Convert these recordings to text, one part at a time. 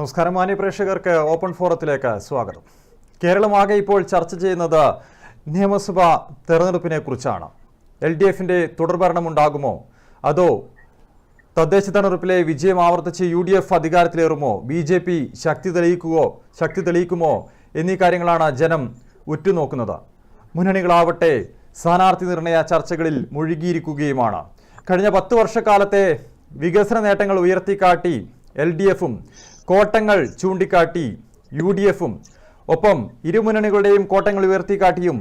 നമസ്കാരം മാന്യ പ്രേക്ഷകർക്ക് ഓപ്പൺ ഫോറത്തിലേക്ക് സ്വാഗതം. കേരളമാകെ ഇപ്പോൾ ചർച്ച ചെയ്യുന്നത് നിയമസഭാ തെരഞ്ഞെടുപ്പിനെ കുറിച്ചാണ്. LDFന്റെ തുടർഭരണമുണ്ടാകുമോ, അതോ തദ്ദേശ തെരഞ്ഞെടുപ്പിലെ വിജയം ആവർത്തിച്ച് UDF അധികാരത്തിലേറുമോ, BJP ശക്തി തെളിയിക്കുമോ എന്നീ കാര്യങ്ങളാണ് ജനം ഉറ്റുനോക്കുന്നത്. മുന്നണികളാവട്ടെ സ്ഥാനാർത്ഥി നിർണയ ചർച്ചകളിൽ മുഴുകിയിരിക്കുകയുമാണ്. കഴിഞ്ഞ 10 വർഷക്കാലത്തെ വികസന നേട്ടങ്ങൾ ഉയർത്തിക്കാട്ടി LDFും കോട്ടങ്ങൾ ചൂണ്ടിക്കാട്ടി UDFും ഒപ്പം ഇരുമുന്നണികളുടെയും കോട്ടങ്ങൾ ഉയർത്തിക്കാട്ടിയും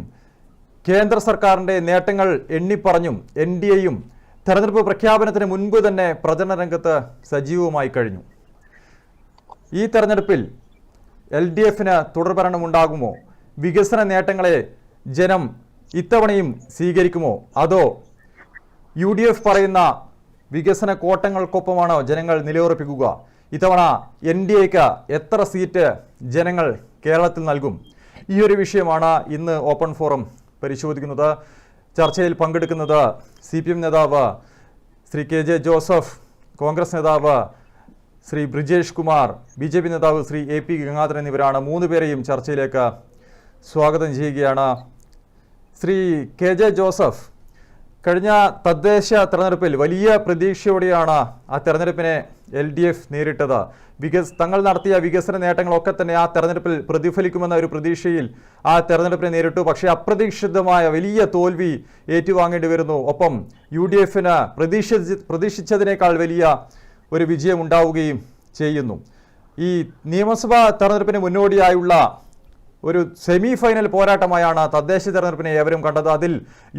കേന്ദ്ര സർക്കാരിൻ്റെ നേട്ടങ്ങൾ എണ്ണിപ്പറഞ്ഞും NDAയും തെരഞ്ഞെടുപ്പ് പ്രഖ്യാപനത്തിന് മുൻപ് തന്നെ പ്രചരണ രംഗത്ത് സജീവമായി കഴിഞ്ഞു. ഈ തെരഞ്ഞെടുപ്പിൽ LDFന് തുടർഭരണമുണ്ടാകുമോ, വികസന നേട്ടങ്ങളെ ജനം ഇത്തവണയും സ്വീകരിക്കുമോ, അതോ UDF പറയുന്ന വികസന കോട്ടങ്ങൾക്കൊപ്പമാണോ ജനങ്ങൾ നിലയുറപ്പിക്കുക? ഇത്തവണ NDAക്ക് എത്ര സീറ്റ് ജനങ്ങൾ കേരളത്തിൽ നൽകും? ഈ ഒരു വിഷയമാണ് ഇന്ന് ഓപ്പൺ ഫോറം പരിശോധിക്കുന്നത്. ചർച്ചയിൽ പങ്കെടുക്കുന്നത് CPM നേതാവ് ശ്രീ KJ ജോസഫ്, കോൺഗ്രസ് നേതാവ് ശ്രീ ബ്രിജേഷ് കുമാർ, BJP നേതാവ് ശ്രീ AP ഗംഗാധരൻ എന്നിവരാണ്. 3 പേരെയും ചർച്ചയിലേക്ക് സ്വാഗതം ചെയ്യുകയാണ്. ശ്രീ KJ ജോസഫ്, കഴിഞ്ഞ തദ്ദേശ തെരഞ്ഞെടുപ്പിൽ വലിയ പ്രതീക്ഷയോടെയാണ് ആ തെരഞ്ഞെടുപ്പിനെ LDF നേരിട്ടത്. തങ്ങൾ നടത്തിയ വികസന നേട്ടങ്ങളൊക്കെ തന്നെ ആ തെരഞ്ഞെടുപ്പിൽ പ്രതിഫലിക്കുമെന്ന ഒരു പ്രതീക്ഷയിൽ ആ തെരഞ്ഞെടുപ്പിനെ നേരിട്ടു. പക്ഷേ അപ്രതീക്ഷിതമായ വലിയ തോൽവി ഏറ്റുവാങ്ങേണ്ടി വരുന്നു. ഒപ്പം UDFന് പ്രതീക്ഷിച്ചതിനേക്കാൾ വലിയ ഒരു വിജയം ഉണ്ടാവുകയും ചെയ്യുന്നു. ഈ നിയമസഭാ തെരഞ്ഞെടുപ്പിന് മുന്നോടിയായുള്ള ഒരു സെമി ഫൈനൽ പോരാട്ടമായാണ് തദ്ദേശ തെരഞ്ഞെടുപ്പിനെ ഏവരും കണ്ടത്. അതിൽ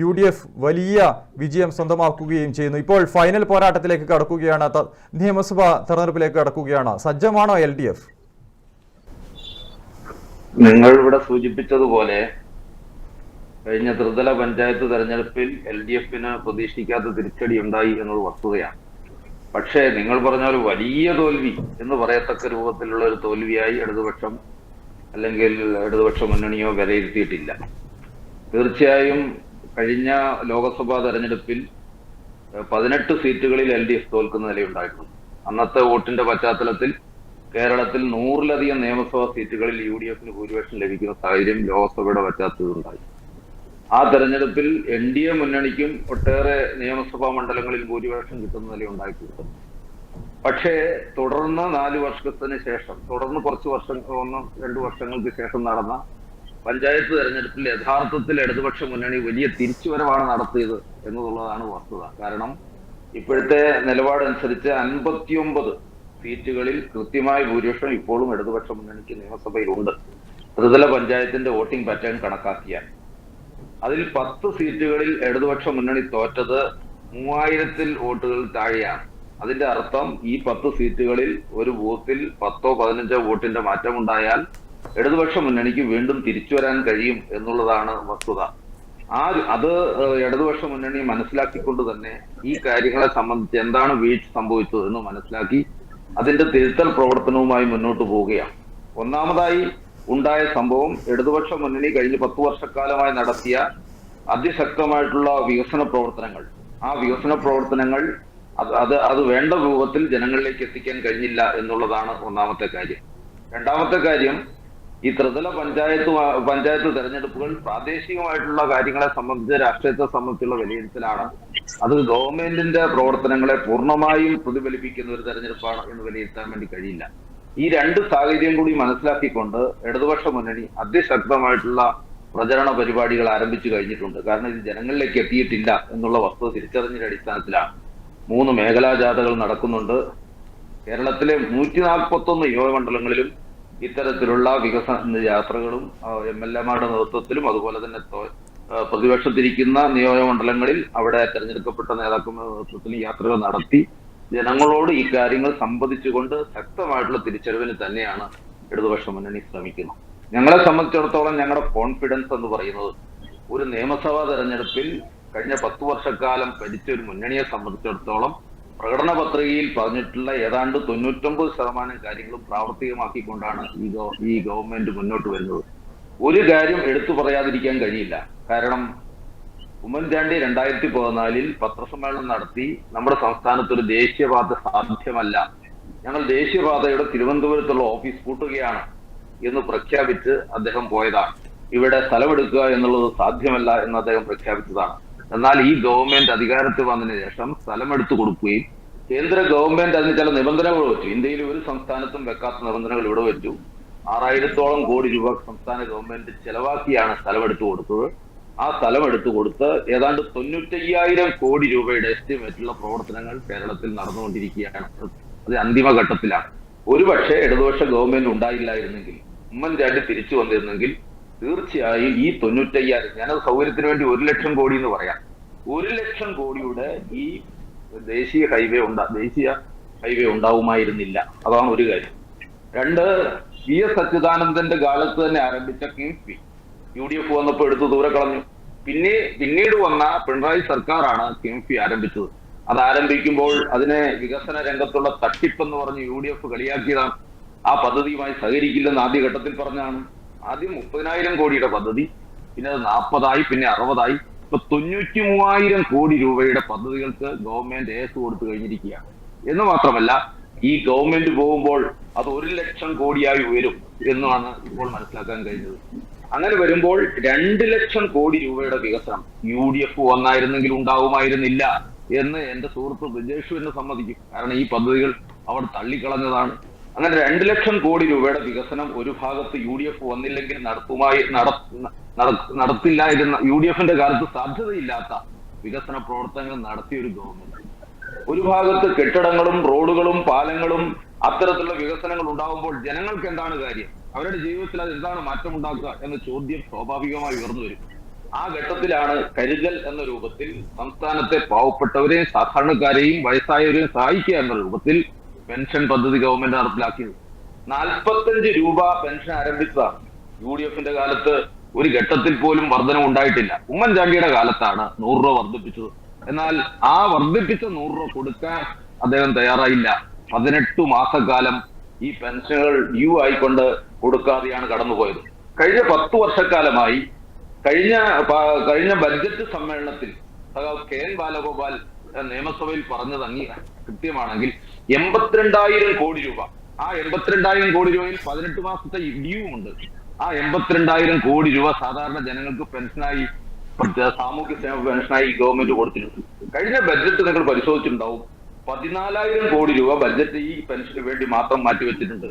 UDF വലിയ വിജയം സ്വന്തമാക്കുകയും ചെയ്യുന്നു. ഇപ്പോൾ ഫൈനൽ പോരാട്ടത്തിലേക്ക് കടക്കുകയാണ്, നിയമസഭാ തെരഞ്ഞെടുപ്പിലേക്ക് കടക്കുകയാണ്. സജ്ജമാണോ LDF? നിങ്ങൾ ഇവിടെ സൂചിപ്പിച്ചതുപോലെ കഴിഞ്ഞ ത്രിതല പഞ്ചായത്ത് തെരഞ്ഞെടുപ്പിൽ LDFന് പ്രതീക്ഷിക്കാത്ത തിരിച്ചടി ഉണ്ടായി എന്നത് വസ്തുതയാണ്. പക്ഷേ നിങ്ങൾ പറഞ്ഞ ഒരു വലിയ തോൽവി എന്ന് പറയത്തക്ക രൂപത്തിലുള്ള ഒരു തോൽവിയായി ഇടതുപക്ഷ മുന്നണിയോ വിലയിരുത്തിയിട്ടില്ല. തീർച്ചയായും കഴിഞ്ഞ ലോക്സഭാ തെരഞ്ഞെടുപ്പിൽ 18 സീറ്റുകളിൽ LDF തോൽക്കുന്ന നിലയുണ്ടായിട്ടുണ്ട്. അന്നത്തെ വോട്ടിന്റെ പശ്ചാത്തലത്തിൽ കേരളത്തിൽ 100-ലധികം നിയമസഭാ സീറ്റുകളിൽ UDFന് ഭൂരിപക്ഷം ലഭിക്കുന്ന സാഹചര്യം ലോക്സഭയുടെ പശ്ചാത്തലത്തിലുണ്ടായി. ആ തെരഞ്ഞെടുപ്പിൽ NDA മുന്നണിക്കും ഒട്ടേറെ നിയമസഭാ മണ്ഡലങ്ങളിൽ ഭൂരിപക്ഷം കിട്ടുന്ന നിലയുണ്ടായിട്ടുണ്ട്. പക്ഷേ തുടർന്ന് 4 വർഷത്തിന് ശേഷം, കുറച്ച് വർഷം 1-2 വർഷങ്ങൾക്ക് ശേഷം നടന്ന പഞ്ചായത്ത് തെരഞ്ഞെടുപ്പിൽ യഥാർത്ഥത്തിൽ ഇടതുപക്ഷ മുന്നണി വലിയ തിരിച്ചുവരവാണ് നടത്തിയത് എന്നുള്ളതാണ് വസ്തുത. കാരണം ഇപ്പോഴത്തെ നിലപാടനുസരിച്ച് 59 സീറ്റുകളിൽ കൃത്യമായ ഭൂരിപക്ഷം ഇപ്പോഴും ഇടതുപക്ഷ മുന്നണിക്ക് നിയമസഭയിലുണ്ട്. ത്രിതല പഞ്ചായത്തിന്റെ വോട്ടിംഗ് പാറ്റേൺ കണക്കാക്കിയാൽ അതിൽ 10 സീറ്റുകളിൽ ഇടതുപക്ഷ മുന്നണി തോറ്റത് 3000 വോട്ടുകൾ താഴെയാണ്. അതിന്റെ അർത്ഥം ഈ 10 സീറ്റുകളിൽ ഒരു ബൂത്തിൽ 10-15 വോട്ടിന്റെ മാറ്റമുണ്ടായാൽ ഇടതുപക്ഷ മുന്നണിക്ക് വീണ്ടും തിരിച്ചു വരാൻ കഴിയും എന്നുള്ളതാണ് വസ്തുത. അത് ഇടതുപക്ഷ മുന്നണി മനസ്സിലാക്കിക്കൊണ്ട് തന്നെ ഈ കാര്യങ്ങളെ സംബന്ധിച്ച് എന്താണ് വീഴ്ച സംഭവിച്ചത് എന്ന് മനസ്സിലാക്കി അതിന്റെ തിരുത്തൽ പ്രവർത്തനവുമായി മുന്നോട്ട് പോവുകയാണ്. ഒന്നാമതായി ഉണ്ടായ സംഭവം, ഇടതുപക്ഷ മുന്നണി കഴിഞ്ഞ 10 വർഷക്കാലമായി നടത്തിയ അതിശക്തമായിട്ടുള്ള വികസന പ്രവർത്തനങ്ങൾ, ആ വികസന പ്രവർത്തനങ്ങൾ അത് വേണ്ട രൂപത്തിൽ ജനങ്ങളിലേക്ക് എത്തിക്കാൻ കഴിഞ്ഞില്ല എന്നുള്ളതാണ് ഒന്നാമത്തെ കാര്യം. രണ്ടാമത്തെ കാര്യം, ഈ ത്രിതല പഞ്ചായത്ത് തെരഞ്ഞെടുപ്പുകൾ പ്രാദേശികമായിട്ടുള്ള കാര്യങ്ങളെ സംബന്ധിച്ച്, രാഷ്ട്രീയത്തെ സംബന്ധിച്ചുള്ള വിലയിരുത്തലാണ്. അത് ഗവൺമെന്റിന്റെ പ്രവർത്തനങ്ങളെ പൂർണ്ണമായും പ്രതിഫലിപ്പിക്കുന്ന ഒരു തെരഞ്ഞെടുപ്പാണ് എന്ന് വിലയിരുത്താൻ വേണ്ടി കഴിയില്ല. ഈ 2 സാഹചര്യം കൂടി മനസ്സിലാക്കിക്കൊണ്ട് ഇടതുപക്ഷ മുന്നണി അതിശക്തമായിട്ടുള്ള പ്രചരണ പരിപാടികൾ ആരംഭിച്ചു കഴിഞ്ഞിട്ടുണ്ട്. കാരണം ഇത് ജനങ്ങളിലേക്ക് എത്തിയിട്ടില്ല എന്നുള്ള വസ്തുത തിരിച്ചറിഞ്ഞതിന്റെ അടിസ്ഥാനത്തിലാണ് 3 മേഖലാ ജാഥകൾ നടക്കുന്നുണ്ട്. കേരളത്തിലെ 141 നിയോജകമണ്ഡലങ്ങളിലും ഇത്തരത്തിലുള്ള വികസന യാത്രകളും MLA-മാരുടെ നേതൃത്വത്തിലും അതുപോലെ തന്നെ പ്രതിപക്ഷത്തിരിക്കുന്ന നിയോജകമണ്ഡലങ്ങളിൽ അവിടെ തെരഞ്ഞെടുക്കപ്പെട്ട നേതാക്കളുടെ നേതൃത്വത്തിൽ യാത്രകൾ നടത്തി ജനങ്ങളോട് ഈ കാര്യങ്ങൾ സംവദിച്ചുകൊണ്ട് ശക്തമായിട്ടുള്ള തിരിച്ചറിവിന് തന്നെയാണ് ഇടതുപക്ഷ മുന്നണി ശ്രമിക്കുന്നത്. ഞങ്ങളെ സംബന്ധിച്ചിടത്തോളം ഞങ്ങളുടെ കോൺഫിഡൻസ് എന്ന് പറയുന്നത്, ഒരു നിയമസഭാ തെരഞ്ഞെടുപ്പിൽ കഴിഞ്ഞ 10 വർഷക്കാലം ഭരിച്ച ഒരു മുന്നണിയെ സംബന്ധിച്ചിടത്തോളം പ്രകടന പത്രികയിൽ പറഞ്ഞിട്ടുള്ള ഏതാണ്ട് 99% കാര്യങ്ങളും പ്രാവർത്തികമാക്കിക്കൊണ്ടാണ് ഈ ഗവൺമെന്റ് മുന്നോട്ട് വരുന്നത്. ഒരു കാര്യം എടുത്തു പറയാതിരിക്കാൻ കഴിയില്ല. കാരണം ഉമ്മൻചാണ്ടി 2014 പത്രസമ്മേളനം നടത്തി നമ്മുടെ സംസ്ഥാനത്ത് ഒരു ദേശീയപാത സാധ്യമല്ല ഞങ്ങൾ ദേശീയപാതയുടെ തിരുവനന്തപുരത്തുള്ള ഓഫീസ് പൂട്ടുകയാണ് എന്ന് പ്രഖ്യാപിച്ച് അദ്ദേഹം പോയതാണ്. ഇവിടെ സ്ഥലമെടുക്കുക എന്നുള്ളത് സാധ്യമല്ല എന്ന് അദ്ദേഹം പ്രഖ്യാപിച്ചതാണ്. എന്നാൽ ഈ ഗവൺമെന്റ് അധികാരത്തിൽ വന്നതിന് ശേഷം സ്ഥലമെടുത്തു കൊടുക്കുകയും കേന്ദ്ര ഗവൺമെന്റ് അതിന് ചില നിബന്ധനകൾ വെച്ചു. ഇന്ത്യയിൽ ഒരു സംസ്ഥാനത്തും വെക്കാത്ത നിബന്ധനകൾ ഇവിടെ വെച്ചു. 6000-ഓളം കോടി രൂപ സംസ്ഥാന ഗവൺമെന്റ് ചെലവാക്കിയാണ് സ്ഥലമെടുത്തു കൊടുത്തത്. ആ സ്ഥലമെടുത്തു കൊടുത്ത് ഏതാണ്ട് 95,000 കോടി രൂപയുടെ എസ്റ്റിമേറ്റുള്ള പ്രവർത്തനങ്ങൾ കേരളത്തിൽ നടന്നുകൊണ്ടിരിക്കുകയാണ്. അത് അന്തിമഘട്ടത്തിലാണ്. ഒരുപക്ഷെ ഇടതുപക്ഷ ഗവൺമെന്റ് ഉണ്ടായില്ലായിരുന്നെങ്കിൽ, ഉമ്മൻചാണ്ടി തിരിച്ചു വന്നിരുന്നെങ്കിൽ തീർച്ചയായും ഈ 95,000, ഞാനത് സൗകര്യത്തിന് വേണ്ടി 1 ലക്ഷം കോടി എന്ന് പറയാം, 1 ലക്ഷം കോടിയുടെ ഈ ദേശീയ ഹൈവേ ഉണ്ടാവുമായിരുന്നില്ല. അതാണ് ഒരു കാര്യം. 2, VS അച്യുതാനന്ദന്റെ കാലത്ത് തന്നെ ആരംഭിച്ച കിംഫ്ബി UDF വന്നപ്പോൾ എടുത്ത് ദൂരെ കളഞ്ഞു. പിന്നീട് വന്ന പിണറായി സർക്കാരാണ് കിംഫ്ബി ആരംഭിച്ചത്. അത് ആരംഭിക്കുമ്പോൾ അതിനെ വികസന രംഗത്തുള്ള തട്ടിപ്പെന്ന് പറഞ്ഞ് UDF കളിയാക്കിയതാണ്. ആ പദ്ധതിയുമായി സഹകരിക്കില്ലെന്ന് ആദ്യഘട്ടത്തിൽ പറഞ്ഞാണ്. ആദ്യം 30,000 കോടിയുടെ പദ്ധതി, പിന്നെ അത് 40,000, പിന്നെ 60,000, ഇപ്പൊ 93,000 കോടി രൂപയുടെ പദ്ധതികൾക്ക് ഗവൺമെന്റ് ഏസ് കൊടുത്തു കഴിഞ്ഞിരിക്കുകയാണ്. എന്ന് മാത്രമല്ല, ഈ ഗവൺമെന്റ് പോകുമ്പോൾ അത് 1 ലക്ഷം കോടിയായി ഉയരും എന്നാണ് ഇപ്പോൾ മനസ്സിലാക്കാൻ കഴിഞ്ഞത്. അങ്ങനെ വരുമ്പോൾ 2 ലക്ഷം കോടി രൂപയുടെ വികസനം UDF വന്നായിരുന്നെങ്കിൽ ഉണ്ടാവുമായിരുന്നില്ല എന്ന് എന്റെ സുഹൃത്ത് ബ്രിജേഷു എന്നെ സമ്മതിക്കും. കാരണം ഈ പദ്ധതികൾ അവർ തള്ളിക്കളഞ്ഞതാണ്. അങ്ങനെ 2 ലക്ഷം കോടി രൂപയുടെ വികസനം ഒരു ഭാഗത്ത് UDF വന്നില്ലെങ്കിൽ നടത്തില്ലായിരുന്ന, UDFന്റെ കാലത്ത് സാധ്യതയില്ലാത്ത വികസന പ്രവർത്തനങ്ങൾ നടത്തിയ ഒരു ഗവൺമെന്റ്. ഒരു ഭാഗത്ത് കെട്ടിടങ്ങളും റോഡുകളും പാലങ്ങളും അത്തരത്തിലുള്ള വികസനങ്ങൾ ഉണ്ടാകുമ്പോൾ ജനങ്ങൾക്ക് എന്താണ് കാര്യം, അവരുടെ ജീവിതത്തിൽ അത് എന്താണ് മാറ്റമുണ്ടാക്കുക എന്ന ചോദ്യം സ്വാഭാവികമായി ഉയർന്നു വരും. ആ ഘട്ടത്തിലാണ് കരുതൽ എന്ന രൂപത്തിൽ സംസ്ഥാനത്തെ പാവപ്പെട്ടവരെയും സാധാരണക്കാരെയും വയസ്സായവരെയും സഹായിക്കുക എന്ന രൂപത്തിൽ പെൻഷൻ പദ്ധതി ഗവൺമെന്റ് നടപ്പിലാക്കിയത്. 45 രൂപ പെൻഷൻ ആരംഭിച്ചതാണ്. UDFന്റെ കാലത്ത് ഒരു ഘട്ടത്തിൽ പോലും വർധനം ഉണ്ടായിട്ടില്ല. ഉമ്മൻചാണ്ടിയുടെ കാലത്താണ് 100 രൂപ വർദ്ധിപ്പിച്ചത്. എന്നാൽ ആ വർദ്ധിപ്പിച്ച 100 രൂപ കൊടുക്കാൻ അദ്ദേഹം തയ്യാറായില്ല. 18 മാസക്കാലം ഈ പെൻഷനുകൾ ഡ്യൂ ആയിക്കൊണ്ട് കൊടുക്കാതെയാണ് കടന്നുപോയത്. കഴിഞ്ഞ 10 വർഷക്കാലമായി കഴിഞ്ഞ ബഡ്ജറ്റ് സമ്മേളനത്തിൽ KN ബാലഗോപാൽ നിയമസഭയിൽ പറഞ്ഞത് കൃത്യമാണെങ്കിൽ 82,000 കോടി രൂപ, ആ 82,000 കോടി രൂപയിൽ 18 മാസത്തെ ഡ്യൂ ഉണ്ട്. ആ 82,000 കോടി രൂപ സാധാരണ ജനങ്ങൾക്ക് പെൻഷനായി, സാമൂഹ്യ സേവന പെൻഷനായി ഗവൺമെന്റ് കൊടുത്തിട്ടുണ്ട്. കഴിഞ്ഞ ബഡ്ജറ്റ് നിങ്ങൾ പരിശോധിച്ചിട്ടുണ്ടാവും, 14,000 കോടി രൂപ ബഡ്ജറ്റ് ഈ പെൻഷന് വേണ്ടി മാത്രം മാറ്റിവെച്ചിട്ടുണ്ട്.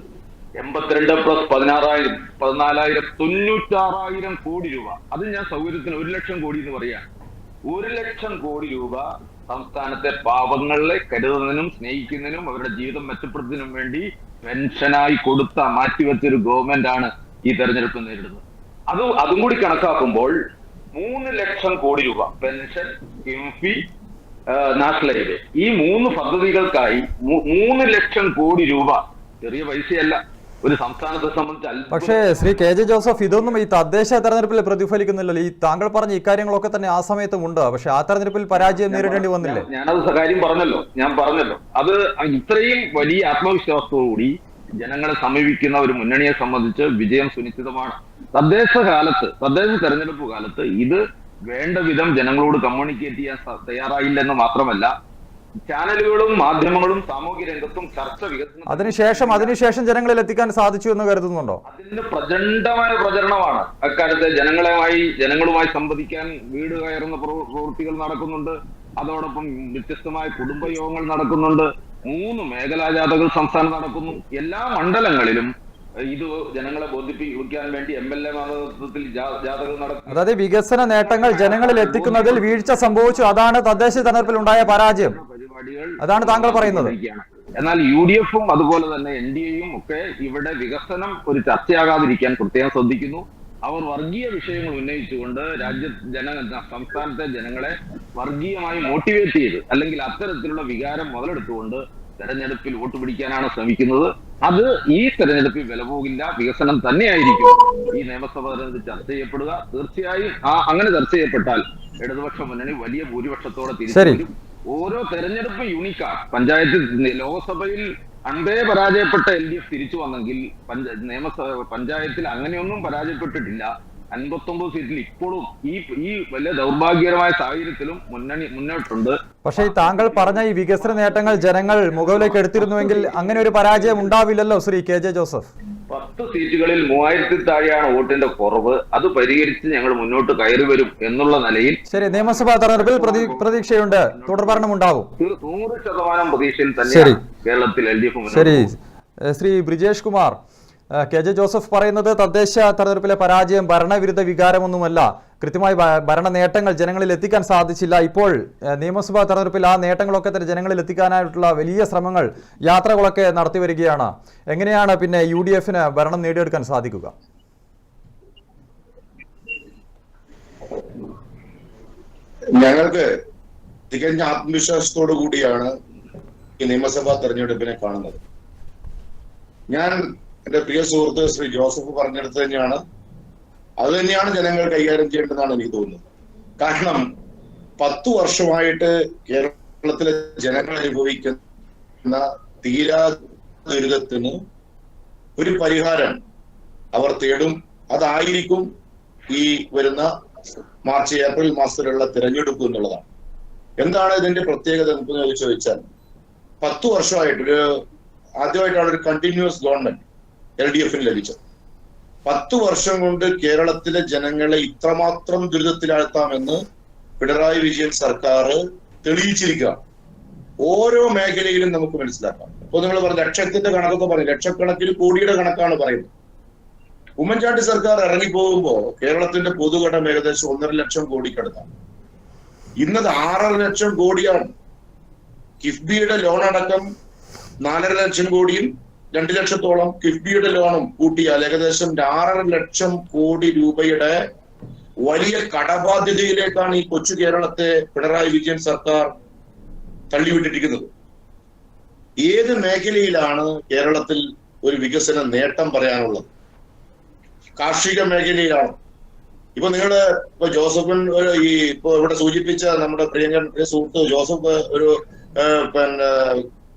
82 പ്ലസ് 14,000 96,000 കോടി രൂപ. അത് ഞാൻ സൗകര്യത്തിന് 1 ലക്ഷം കോടി എന്ന് പറയാം. 1 ലക്ഷം കോടി രൂപ സംസ്ഥാനത്തെ പാവങ്ങളെ കരുതുന്നതിനും സ്നേഹിക്കുന്നതിനും അവരുടെ ജീവിതം മെച്ചപ്പെടുത്തുന്നതിനും വേണ്ടി പെൻഷനായി മാറ്റിവെച്ചൊരു ഗവൺമെന്റ് ആണ് ഈ തെരഞ്ഞെടുപ്പ് നേരിടുന്നത്. അതും കൂടി കണക്കാക്കുമ്പോൾ 3 ലക്ഷം കോടി രൂപ പെൻഷൻ, കിംഫ്ബി, നാഷണൽ ഹൈവേ, ഈ 3 പദ്ധതികൾക്കായി 3 ലക്ഷം കോടി രൂപ ചെറിയ പൈസയല്ല ഒരു സംസ്ഥാനത്തെ സംബന്ധിച്ച്. പക്ഷേ ശ്രീ KJ ജോസഫ്, ഇതൊന്നും ഈ തദ്ദേശ തെരഞ്ഞെടുപ്പിൽ പ്രതിഫലിക്കുന്നില്ലല്ലോ. ഈ താങ്കൾ പറഞ്ഞ ഇക്കാര്യങ്ങളൊക്കെ തന്നെ ആ സമയത്തും ഉണ്ട്. പക്ഷെ ആ തെരഞ്ഞെടുപ്പിൽ പരാജയം നേരിടേണ്ടി വന്നില്ലേ? ഞാനത് കാര്യം ഞാൻ പറഞ്ഞല്ലോ. അത് ഇത്രയും വലിയ ആത്മവിശ്വാസത്തോടുകൂടി ജനങ്ങളെ സമീപിക്കുന്ന ഒരു മുന്നണിയെ സംബന്ധിച്ച് വിജയം സുനിശ്ചിതമാണ്. തദ്ദേശ തെരഞ്ഞെടുപ്പ് കാലത്ത് ഇത് വേണ്ട വിധം ജനങ്ങളോട് കമ്മ്യൂണിക്കേറ്റ് ചെയ്യാൻ തയ്യാറായില്ലെന്ന് മാത്രമല്ല, ചാനലുകളും മാധ്യമങ്ങളും സാമൂഹ്യ രംഗത്തും വികസനം അതിനുശേഷം ജനങ്ങളിൽ എത്തിക്കാൻ സാധിച്ചു എന്ന് കരുതുന്നുണ്ടോ? അതിന് പ്രചണ്ഡമായ പ്രചരണമാണ് അക്കാലത്ത്. ജനങ്ങളുമായി സംവദിക്കാൻ വീട് കയറുന്ന പ്രവൃത്തികൾ നടക്കുന്നുണ്ട്. അതോടൊപ്പം വ്യത്യസ്തമായ കുടുംബയോഗങ്ങൾ നടക്കുന്നുണ്ട്. 3 മേഖലാ ജാഥകൾ സംസ്ഥാനം നടക്കുന്നു. എല്ലാ മണ്ഡലങ്ങളിലും ഇത് ജനങ്ങളെ ബോധിപ്പിക്കാൻ വേണ്ടി MLA നേതൃത്വത്തിൽ ജാഥകൾ നടക്കും. അതായത് വികസന നേട്ടങ്ങൾ ജനങ്ങളിൽ എത്തിക്കുന്നതിൽ വീഴ്ച സംഭവിച്ചു. അതാണ് തദ്ദേശ തെരഞ്ഞെടുപ്പിൽ ഉണ്ടായ പരാജയം. അതാണ് താങ്കൾ പറയുന്നത്. എന്നാൽ UDFും അതുപോലെ തന്നെ NDAയും ഒക്കെ ഇവിടെ വികസനം ഒരു ചർച്ചയാകാതിരിക്കാൻ പ്രത്യേകം ശ്രദ്ധിക്കുന്നു. അവർ വർഗീയ വിഷയങ്ങൾ ഉന്നയിച്ചുകൊണ്ട് സംസ്ഥാനത്തെ ജനങ്ങളെ വർഗീയമായി മോട്ടിവേറ്റ് ചെയ്ത്, അല്ലെങ്കിൽ അത്തരത്തിലുള്ള വികാരം മുതലെടുത്തുകൊണ്ട് തെരഞ്ഞെടുപ്പിൽ വോട്ട് പിടിക്കാനാണ് ശ്രമിക്കുന്നത്. അത് ഈ തെരഞ്ഞെടുപ്പിൽ വില പോകില്ല. വികസനം തന്നെയായിരിക്കും ഈ നിയമസഭാ തെരഞ്ഞെടുപ്പ് ചർച്ച ചെയ്യപ്പെടുക. തീർച്ചയായും അങ്ങനെ ചർച്ച ചെയ്യപ്പെട്ടാൽ ഇടതുപക്ഷ മുന്നണി വലിയ ഭൂരിപക്ഷത്തോടെ തിരിച്ചു. ഓരോ തെരഞ്ഞെടുപ്പ് യൂണിക്കാണ്. ലോക്സഭയിൽ അൻപേ പരാജയപ്പെട്ട LDF തിരിച്ചു വന്നെങ്കിൽ പഞ്ചായത്തിൽ അങ്ങനെയൊന്നും പരാജയപ്പെട്ടിട്ടില്ല. 59 സീറ്റിൽ ഇപ്പോഴും ഈ വലിയ ദൗർഭാഗ്യകരമായ സാഹചര്യത്തിലും മുന്നോട്ടുണ്ട്. പക്ഷേ താങ്കൾ പറഞ്ഞ ഈ വികസന നേട്ടങ്ങൾ ജനങ്ങൾ മുഖവിലേക്ക് എടുത്തിരുന്നുവെങ്കിൽ അങ്ങനെ ഒരു പരാജയം ഉണ്ടാവില്ലല്ലോ ശ്രീ KJ ജോസഫ്. 10 സീറ്റുകളിൽ 3000-ൽ താഴെയാണ് വോട്ടിന്റെ കുറവ്. അത് പരിഹരിച്ച് ഞങ്ങൾ മുന്നോട്ട് കയറി വരും എന്നുള്ള നിലയിൽ ശരി, നിയമസഭാ തെരഞ്ഞെടുപ്പിൽ പ്രതീക്ഷയുണ്ട്, തുടർഭരണം ഉണ്ടാവും. 100% പ്രതീക്ഷയിൽ തന്നെയാണ് കേരളത്തിൽ LDF. ശരി, ശ്രീ ബ്രിജേഷ് കുമാർ, KJ ജോസഫ് പറയുന്നത് തദ്ദേശ തെരഞ്ഞെടുപ്പിലെ പരാജയം ഭരണവിരുദ്ധ വികാരമൊന്നുമല്ല, കൃത്യമായി ഭരണ നേട്ടങ്ങൾ ജനങ്ങളിൽ എത്തിക്കാൻ സാധിച്ചില്ല. ഇപ്പോൾ നിയമസഭാ തെരഞ്ഞെടുപ്പിൽ ആ നേട്ടങ്ങളൊക്കെ തന്നെ ജനങ്ങളിൽ എത്തിക്കാനായിട്ടുള്ള വലിയ ശ്രമങ്ങൾ, യാത്രകളൊക്കെ നടത്തി വരികയാണ്. എങ്ങനെയാണ് പിന്നെ UDF-ന് ഭരണം നേടിയെടുക്കാൻ സാധിക്കുക? ഞങ്ങൾക്ക് തികഞ്ഞ ആത്മവിശ്വാസത്തോടു കൂടിയാണ് ഈ നിയമസഭാ തെരഞ്ഞെടുപ്പിനെ കാണുന്നത്. ഞാൻ എന്റെ പ്രിയ സുഹൃത്ത് ശ്രീ ജോസഫ് പറഞ്ഞെടുത്ത് തന്നെയാണ്, അത് തന്നെയാണ് ജനങ്ങൾ കൈകാര്യം ചെയ്യേണ്ടതെന്നാണ് എനിക്ക് തോന്നുന്നത്. കാരണം 10 വർഷമായിട്ട് കേരളത്തിലെ ജനങ്ങൾ അനുഭവിക്കുന്ന തീരാ ദുരിതത്തിന് ഒരു പരിഹാരം അവർ തേടും. അതായിരിക്കും ഈ വരുന്ന മാർച്ച് ഏപ്രിൽ മാസത്തിലുള്ള തിരഞ്ഞെടുപ്പ് എന്നുള്ളതാണ്. എന്താണ് ഇതിന്റെ പ്രത്യേകത എന്ന് ചോദിച്ചാൽ, 10 വർഷമായിട്ട് ആദ്യമായിട്ടാണ് ഒരു കണ്ടിന്യൂസ് ഗവൺമെന്റ് LDF-ന് ലഭിച്ചത്. 10 വർഷം കൊണ്ട് കേരളത്തിലെ ജനങ്ങളെ ഇത്രമാത്രം ദുരിതത്തിലാഴ്ത്താമെന്ന് പിണറായി വിജയൻ സർക്കാർ തെളിയിച്ചിരിക്കുക. ഓരോ മേഖലയിലും നമുക്ക് മനസ്സിലാക്കാം. ഇപ്പൊ നിങ്ങൾ പറഞ്ഞ ലക്ഷത്തിന്റെ കണക്കൊക്കെ പറയും, ലക്ഷക്കണക്കിന് കോടിയുടെ കണക്കാണ് പറയുന്നത്. ഉമ്മൻചാണ്ടി സർക്കാർ ഇറങ്ങിപ്പോകുമ്പോ കേരളത്തിന്റെ പൊതുകടം ഏകദേശം 1.5 ലക്ഷം കോടിക്കടുത്താണ്. ഇന്നത് 6.5 ലക്ഷം കോടിയാണ്. കിഫ്ബിയുടെ ലോൺ അടക്കം 4.5 ലക്ഷം കോടിയും 2 ലക്ഷത്തോളം കിഫ്ബിയുടെ ലോണും കൂട്ടിയാൽ ഏകദേശം 6.5 ലക്ഷം കോടി രൂപയുടെ വലിയ കടബാധ്യതയിലേക്കാണ് ഈ കൊച്ചു കേരളത്തെ പിണറായി വിജയൻ സർക്കാർ തള്ളിവിട്ടിരിക്കുന്നത്. ഏത് മേഖലയിലാണ് കേരളത്തിൽ ഒരു വികസന നേട്ടം പറയാനുള്ളത്? കാർഷിക മേഖലയിലാണ്. ഇപ്പൊ നിങ്ങള് ഇപ്പൊ ജോസഫിൻ ഇപ്പൊ ഇവിടെ സൂചിപ്പിച്ച നമ്മുടെ പ്രിയ സുഹൃത്ത് ജോസഫ് ഒരു പിന്നെ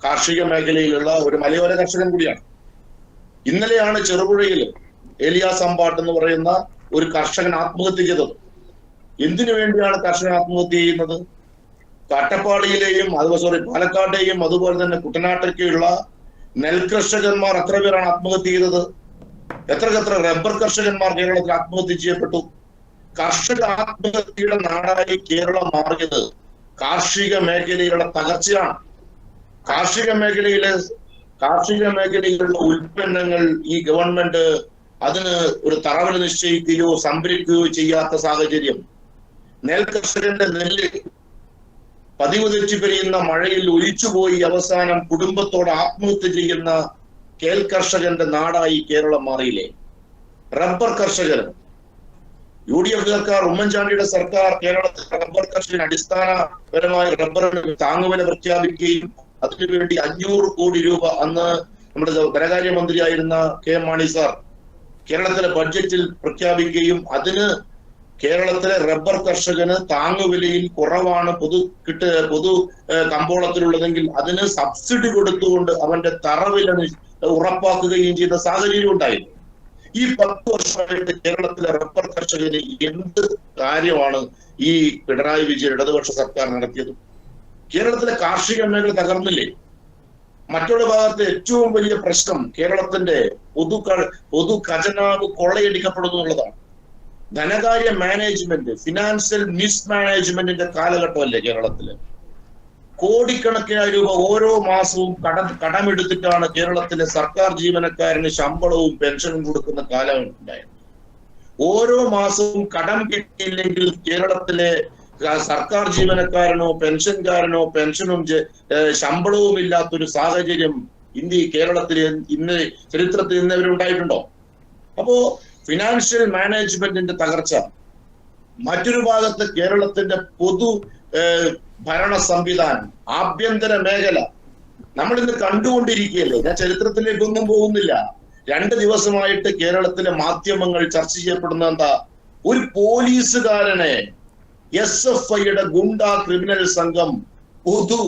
കാർഷിക മേഖലയിലുള്ള ഒരു മലയോര കർഷകൻ കൂടിയാണ്. ഇന്നലെയാണ് ചെറുപുഴയിൽ ഏലിയാസ് അമ്പാട്ട് എന്ന് പറയുന്ന ഒരു കർഷകൻ ആത്മഹത്യ ചെയ്തത്. എന്തിനു വേണ്ടിയാണ് കർഷകൻ ആത്മഹത്യ ചെയ്യുന്നത്? അട്ടപ്പാടിയിലെയും പാലക്കാട്ടെയും അതുപോലെ തന്നെ കുട്ടനാട്ടിലേക്കുള്ള നെൽകർഷകന്മാർ എത്ര പേരാണ് ആത്മഹത്യ ചെയ്തത്? എത്ര റബ്ബർ കർഷകന്മാർ കേരളത്തിൽ ആത്മഹത്യ ചെയ്യപ്പെട്ടു? കർഷക ആത്മഹത്യയുടെ നാടായി കേരളം മാറിയത് കാർഷിക മേഖലയിലുള്ള തകർച്ചയാണ്. കാർഷിക മേഖലയിലുള്ള ഉൽപ്പന്നങ്ങൾ ഈ ഗവൺമെന്റ് അതിന് ഒരു തറവില നിശ്ചയിക്കുകയോ സംഭരിക്കുകയോ ചെയ്യാത്ത സാഹചര്യം. നെൽകർഷകന്റെ നെല്ല് പതിവ് തെറ്റി പെയ്യുന്ന മഴയിൽ ഒലിച്ചുപോയി അവസാനം കുടുംബത്തോട് ആത്മഹത്യ ചെയ്യുന്ന കർഷകന്റെ നാടായി കേരളം മാറിയില്ലേ? റബ്ബർ കർഷകർ, UDF സർക്കാർ, ഉമ്മൻചാണ്ടിയുടെ സർക്കാർ കേരളത്തിൽ റബ്ബർ കർഷകന് അടിസ്ഥാനപരമായ റബ്ബറിന് താങ്ങുവില പ്രഖ്യാപിക്കുകയും അതിനുവേണ്ടി 500 കോടി രൂപ അന്ന് നമ്മുടെ ധനകാര്യമന്ത്രിയായിരുന്ന KM മാണി സാർ കേരളത്തിലെ ബഡ്ജറ്റിൽ പ്രഖ്യാപിക്കുകയും അതിന് കേരളത്തിലെ റബ്ബർ കർഷകന് താങ്ങുവിലയിൽ കുറവാണ് പൊതു കമ്പോളത്തിലുള്ളതെങ്കിൽ അതിന് സബ്സിഡി കൊടുത്തുകൊണ്ട് അവന്റെ തറവില ഉറപ്പാക്കുകയും ചെയ്ത സാഹചര്യം ഉണ്ടായിരുന്നു. ഈ 10 വർഷമായിട്ട് കേരളത്തിലെ റബ്ബർ കർഷകന് എന്ത് കാര്യമാണ് ഈ പിണറായി വിജയൻ ഇടതുപക്ഷ സർക്കാർ നടത്തിയത്? കേരളത്തിലെ കാർഷിക മേഖല തകർന്നില്ലേ? മറ്റുള്ള ഭാഗത്ത് ഏറ്റവും വലിയ പ്രശ്നം കേരളത്തിന്റെ പൊതു ഖജനാവ് കൊള്ളയടിക്കപ്പെടുന്നു എന്നുള്ളതാണ്. ധനകാര്യ മാനേജ്മെന്റ്, ഫിനാൻഷ്യൽ മിസ്മാനേജ്മെന്റിന്റെ കാലഘട്ടമല്ലേ കേരളത്തില്? കോടിക്കണക്കിന് രൂപ ഓരോ മാസവും കടമെടുത്തിട്ടാണ് കേരളത്തിലെ സർക്കാർ ജീവനക്കാരന് ശമ്പളവും പെൻഷനും കൊടുക്കുന്ന കാലം ഉണ്ടായത്. ഓരോ മാസവും കടം കിട്ടിയില്ലെങ്കിൽ കേരളത്തിലെ സർക്കാർ ജീവനക്കാരനോ പെൻഷൻകാരനോ പെൻഷനും ശമ്പളവും ഇല്ലാത്തൊരു സാഹചര്യം കേരളത്തിൽ ഇന്ന് ചരിത്രത്തിൽ ഇന്നവരുണ്ടായിട്ടുണ്ടോ? അപ്പോ ഫിനാൻഷ്യൽ മാനേജ്മെന്റിന്റെ തകർച്ച. മറ്റൊരു ഭാഗത്ത് കേരളത്തിന്റെ പൊതു ഭരണ സംവിധാനം, ആഭ്യന്തര മേഖല നമ്മൾ ഇന്ന് കണ്ടുകൊണ്ടിരിക്കുകയല്ലേ. ഞാൻ ചരിത്രത്തിലേക്കൊന്നും പോകുന്നില്ല. 2 ദിവസമായിട്ട് കേരളത്തിലെ മാധ്യമങ്ങൾ ചർച്ച ചെയ്യപ്പെടുന്ന എന്താ? ഒരു പോലീസുകാരനെ SFIയുടെ ഗുണ്ടാ ക്രിമിനൽ സംഘം പൊതു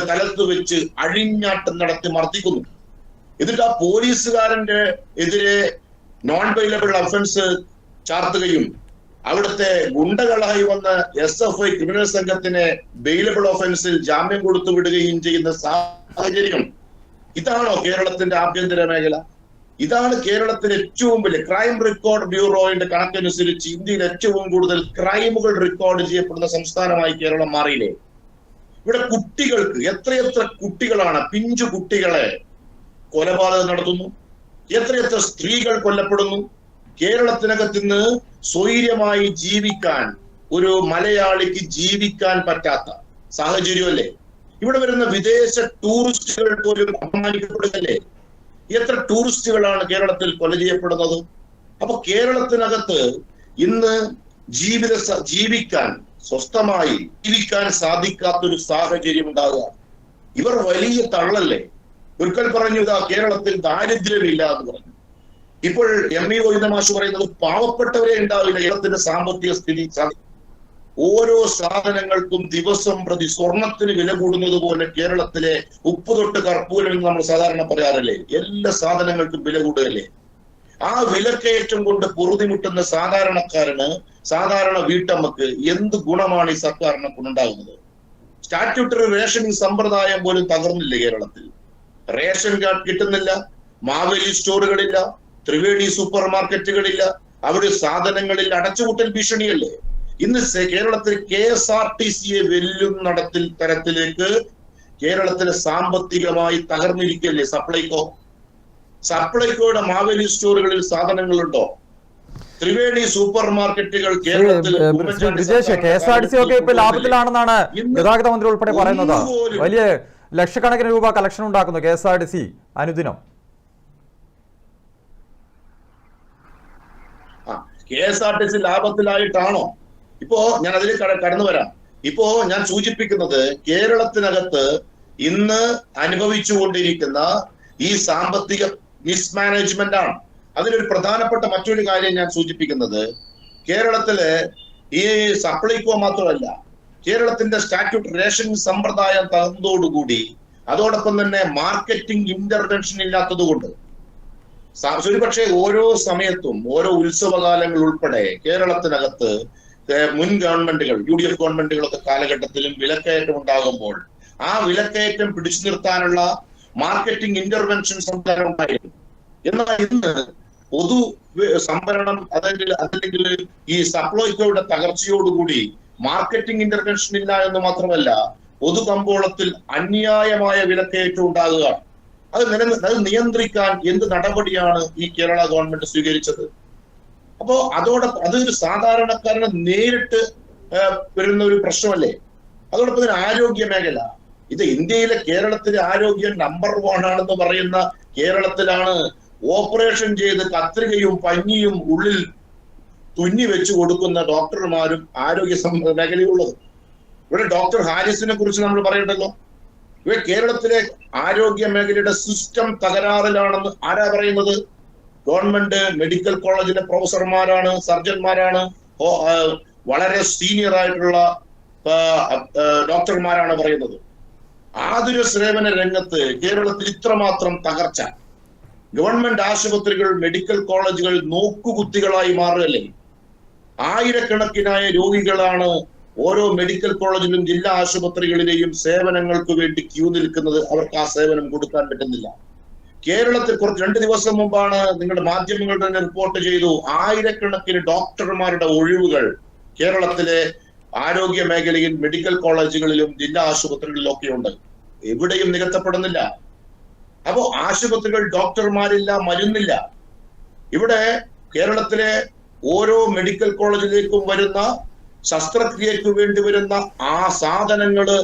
തലത്ത് വെച്ച് അഴിഞ്ഞാട്ടം നടത്തി മർദ്ദിക്കുന്നു. എന്നിട്ട് ആ പോലീസുകാരന്റെ എതിരെ നോൺ ബെയിലബിൾ ഒഫൻസ് ചാർത്തുകയും അവിടുത്തെ ഗുണ്ടകളായി വന്ന SFI ക്രിമിനൽ സംഘത്തിന് ബെയിലബിൾ ഓഫൻസിൽ ജാമ്യം കൊടുത്തു വിടുകയും ചെയ്യുന്ന സാഹചര്യം. ഇതാണോ കേരളത്തിന്റെ ആഭ്യന്തര മേഖല? ഇതാണ് കേരളത്തിൽ ഏറ്റവും വലിയ ക്രൈം റെക്കോർഡ് ബ്യൂറോയുടെ കണക്കനുസരിച്ച് ഇന്ത്യയിൽ ഏറ്റവും കൂടുതൽ ക്രൈമുകൾ റെക്കോർഡ് ചെയ്യപ്പെടുന്ന സംസ്ഥാനമായി കേരളം മാറിയില്ലേ? ഇവിടെ കുട്ടികൾക്ക് എത്രയെത്ര കുട്ടികളാണ്, പിഞ്ചു കുട്ടികളെ കൊലപാതകം നടത്തുന്നു, എത്രയെത്ര സ്ത്രീകൾ കൊല്ലപ്പെടുന്നു. കേരളത്തിനകത്ത് ഇന്ന് സ്വൈര്യമായി ജീവിക്കാൻ ഒരു മലയാളിക്ക് ജീവിക്കാൻ പറ്റാത്ത സാഹചര്യമല്ലേ? ഇവിടെ വരുന്ന വിദേശ ടൂറിസ്റ്റുകൾ പോലും അപമാനിക്കപ്പെടുകയല്ലേ? എത്ര ടൂറിസ്റ്റുകളാണ് കേരളത്തിൽ കൊല ചെയ്യപ്പെടുന്നത്? അപ്പൊ കേരളത്തിനകത്ത് ഇന്ന് ജീവിക്കാൻ സ്വസ്ഥമായി ജീവിക്കാൻ സാധിക്കാത്തൊരു സാഹചര്യം ഉണ്ടാകുക. ഇവർ വലിയ തള്ളല്ലേ? ഒരിക്കൽ പറഞ്ഞു ഇതാ കേരളത്തിൽ ദാരിദ്ര്യമില്ല എന്ന് പറഞ്ഞു. ഇപ്പോൾ ME ഗോവിന്ദമാഷ് പറയുന്നത് പാവപ്പെട്ടവരെ ഉണ്ടാവില്ല കേരളത്തിന്റെ സാമ്പത്തിക സ്ഥിതി. ഓരോ സാധനങ്ങൾക്കും ദിവസം പ്രതി സ്വർണത്തിന് വില കൂടുന്നത് പോലെ കേരളത്തിലെ ഉപ്പ് തൊട്ട് കർപ്പൂരം എന്ന് നമ്മൾ സാധാരണ പറയാറില്ലേ, എല്ലാ സാധനങ്ങൾക്കും വില കൂടുകയല്ലേ? ആ വിലക്കയറ്റം കൊണ്ട് പൊറുതിമുട്ടുന്ന സാധാരണക്കാരന്, സാധാരണ വീട്ടമ്മക്ക് എന്ത് ഗുണമാണ് ഈ സർക്കാരിനെ കൊണ്ടുണ്ടാകുന്നത്? സ്റ്റാറ്റ്യൂട്ടറി റേഷനിങ് സമ്പ്രദായം പോലും തകർന്നില്ല കേരളത്തിൽ. റേഷൻ കാർഡ് കിട്ടുന്നില്ല, മാവേലി സ്റ്റോറുകളില്ല, ത്രിവേണി സൂപ്പർ മാർക്കറ്റുകളില്ല, അവിടെ സാധനങ്ങളിൽ അടച്ചുപൂട്ടൽ ഭീഷണിയല്ലേ? ഇന്ന് കേരളത്തിൽ KSRTCയെ വെല്ലുന്നടത്തിൽ തരത്തിലേക്ക് കേരളത്തിലെ സാമ്പത്തികമായി തകർന്നിരിക്കല്ലേ സപ്ലൈകോ? സപ്ലൈകോയുടെ മാവേലി സ്റ്റോറുകളിൽ സാധനങ്ങളുണ്ടോ? ത്രിവേണി സൂപ്പർ മാർക്കറ്റുകൾ കേരളത്തിൽ KSRTC ഒക്കെ ഇപ്പൊ ലാഭത്തിലാണെന്നാണ് ഗതാഗത മന്ത്രി ഉൾപ്പെടെ പറയുന്നത്. വലിയ ലക്ഷക്കണക്കിന് രൂപ കളക്ഷൻ ഉണ്ടാക്കുന്നു KSRTC അനുദിനം. KSRTC ലാഭത്തിലായിട്ടാണോ? ഇപ്പോ ഞാൻ അതിൽ കടന്നു വരാം. ഇപ്പോ ഞാൻ സൂചിപ്പിക്കുന്നത് കേരളത്തിനകത്ത് ഇന്ന് അനുഭവിച്ചുകൊണ്ടിരിക്കുന്ന ഈ സാമ്പത്തിക മിസ്മാനേജ്മെന്റ് ആണ്. അതിലൊരു പ്രധാനപ്പെട്ട മറ്റൊരു കാര്യം ഞാൻ സൂചിപ്പിക്കുന്നത്, കേരളത്തിലെ ഈ സപ്ലൈകോ മാത്രമല്ല, കേരളത്തിന്റെ സ്റ്റാറ്റ്യൂട്ട് റേഷൻ സമ്പ്രദായം തകർന്നതോടുകൂടി അതോടൊപ്പം തന്നെ മാർക്കറ്റിംഗ് ഇന്റർവെൻഷൻ ഇല്ലാത്തതുകൊണ്ട് ഒരുപക്ഷെ ഓരോ സമയത്തും ഓരോ ഉത്സവകാലങ്ങൾ ഉൾപ്പെടെ കേരളത്തിനകത്ത് മുൻ ഗവൺമെന്റുകൾ, UDF ഗവൺമെന്റുകളൊക്കെ കാലഘട്ടത്തിലും വിലക്കയറ്റം ഉണ്ടാകുമ്പോൾ ആ വിലക്കയറ്റം പിടിച്ചു നിർത്താനുള്ള മാർക്കറ്റിംഗ് ഇന്റർവെൻഷൻ സംവിധാനം ഉണ്ടായിരുന്നു. എന്നാൽ ഇന്ന് പൊതു സംഭരണം അതല്ലെങ്കിൽ ഈ സപ്ലൈകോയുടെ തകർച്ചയോടുകൂടി മാർക്കറ്റിംഗ് ഇന്റർവെൻഷൻ ഇല്ല എന്ന് മാത്രമല്ല, പൊതു കമ്പോളത്തിൽ അന്യായമായ വിലക്കയറ്റം ഉണ്ടാകുക. അത് നിയന്ത്രിക്കാൻ എന്ത് നടപടിയാണ് ഈ കേരള ഗവൺമെന്റ് സ്വീകരിച്ചത്? അപ്പോ അതോടൊപ്പം അതൊരു സാധാരണക്കാരന് നേരിട്ട് വരുന്ന ഒരു പ്രശ്നമല്ലേ? അതോടൊപ്പം തന്നെ ആരോഗ്യ മേഖല, ഇത് ഇന്ത്യയിലെ കേരളത്തിലെ ആരോഗ്യം നമ്പർ 1 ആണെന്ന് പറയുന്ന കേരളത്തിലാണ് ഓപ്പറേഷൻ ചെയ്ത് കത്രികയും പഞ്ഞിയും ഉള്ളിൽ തുന്നി വെച്ച് കൊടുക്കുന്ന ഡോക്ടർമാരും ആരോഗ്യ മേഖലയുള്ളത്. ഇവിടെ ഡോക്ടർ ഹാരിസിനെ കുറിച്ച് നമ്മൾ പറയണ്ടല്ലോ. ഇവിടെ കേരളത്തിലെ ആരോഗ്യ മേഖലയുടെ സിസ്റ്റം തകരാറിലാണെന്ന് ആരാ പറയുന്നത്? ഗവൺമെന്റ് മെഡിക്കൽ കോളേജിലെ പ്രൊഫസർമാരാണ്, സർജന്മാരാണ്, വളരെ സീനിയർ ആയിട്ടുള്ള ഡോക്ടർമാരാണ് പറയുന്നത്. ആതുര സേവന രംഗത്ത് കേരളത്തിൽ ഇത്രമാത്രം തകർച്ച, ഗവൺമെന്റ് ആശുപത്രികൾ, മെഡിക്കൽ കോളേജുകൾ നോക്കുകുത്തികളായി മാറുകയല്ലേ? ആയിരക്കണക്കിനായ രോഗികളാണ് ഓരോ മെഡിക്കൽ കോളേജിലും ജില്ലാ ആശുപത്രികളിലെയും സേവനങ്ങൾക്ക് വേണ്ടി ക്യൂ നിൽക്കുന്നത്. അവർക്ക് ആ സേവനം കൊടുക്കാൻ പറ്റുന്നില്ല. കേരളത്തിൽ 2 ദിവസം മുമ്പാണ് നിങ്ങളുടെ മാധ്യമങ്ങൾ തന്നെ റിപ്പോർട്ട് ചെയ്തു, ആയിരക്കണക്കിന് ഡോക്ടർമാരുടെ ഒഴിവുകൾ കേരളത്തിലെ ആരോഗ്യ മേഖലയിൽ മെഡിക്കൽ കോളേജുകളിലും ജില്ലാ ആശുപത്രികളിലും ഒക്കെ ഉണ്ട്. എവിടെയും നികത്തപ്പെടുന്നില്ല. അപ്പോ ആശുപത്രികൾ ഡോക്ടർമാരില്ല, മരുന്നില്ല. ഇവിടെ കേരളത്തിലെ ഓരോ മെഡിക്കൽ കോളേജിലേക്കും വരുന്ന ശസ്ത്രക്രിയക്ക് വേണ്ടി വരുന്ന ആ സാധനങ്ങള്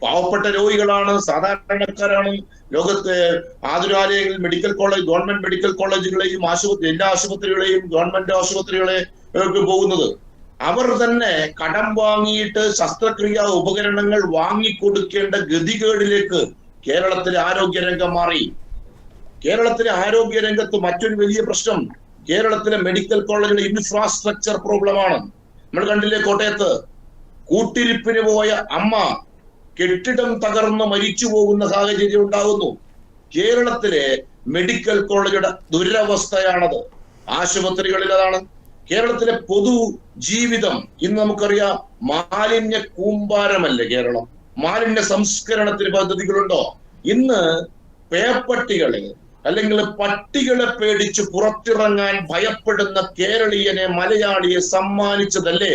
പാവപ്പെട്ട രോഗികളാണ്, സാധാരണക്കാരാണ്. ലോകത്തെ ആതുരാലയങ്ങൾ, മെഡിക്കൽ കോളേജ്, ഗവൺമെന്റ് മെഡിക്കൽ കോളേജുകളെയും ജില്ലാ ആശുപത്രികളെയും ഗവൺമെന്റ് ആശുപത്രികളെ പോകുന്നത്. അവർ തന്നെ കടം വാങ്ങിയിട്ട് ശസ്ത്രക്രിയാ ഉപകരണങ്ങൾ വാങ്ങിക്കൊടുക്കേണ്ട ഗതികേടിലേക്ക് കേരളത്തിലെ ആരോഗ്യരംഗം മാറി. കേരളത്തിലെ ആരോഗ്യരംഗത്ത് മറ്റൊരു വലിയ പ്രശ്നം കേരളത്തിലെ മെഡിക്കൽ കോളേജിലെ ഇൻഫ്രാസ്ട്രക്ചർ പ്രോബ്ലമാണ്. നമ്മൾ കണ്ടില്ലേ, കോട്ടയത്ത് കൂട്ടിരിപ്പിന് പോയ അമ്മ കെട്ടിടം തകർന്ന് മരിച്ചു പോകുന്ന സാഹചര്യം ഉണ്ടാകുന്നു. കേരളത്തിലെ മെഡിക്കൽ കോളേജുടെ ദുരവസ്ഥയാണത്. ആശുപത്രികളിൽ അതാണ്. കേരളത്തിലെ പൊതു ജീവിതം ഇന്ന് നമുക്കറിയാം മാലിന്യ കൂമ്പാരമല്ലേ കേരളം. മാലിന്യ സംസ്കരണത്തിന് പദ്ധതികളുണ്ടോ? ഇന്ന് പേപ്പട്ടികളെ അല്ലെങ്കിൽ പട്ടികളെ പേടിച്ച് പുറത്തിറങ്ങാൻ ഭയപ്പെടുന്ന കേരളീയനെ, മലയാളിയെ സമ്മാനിച്ചതല്ലേ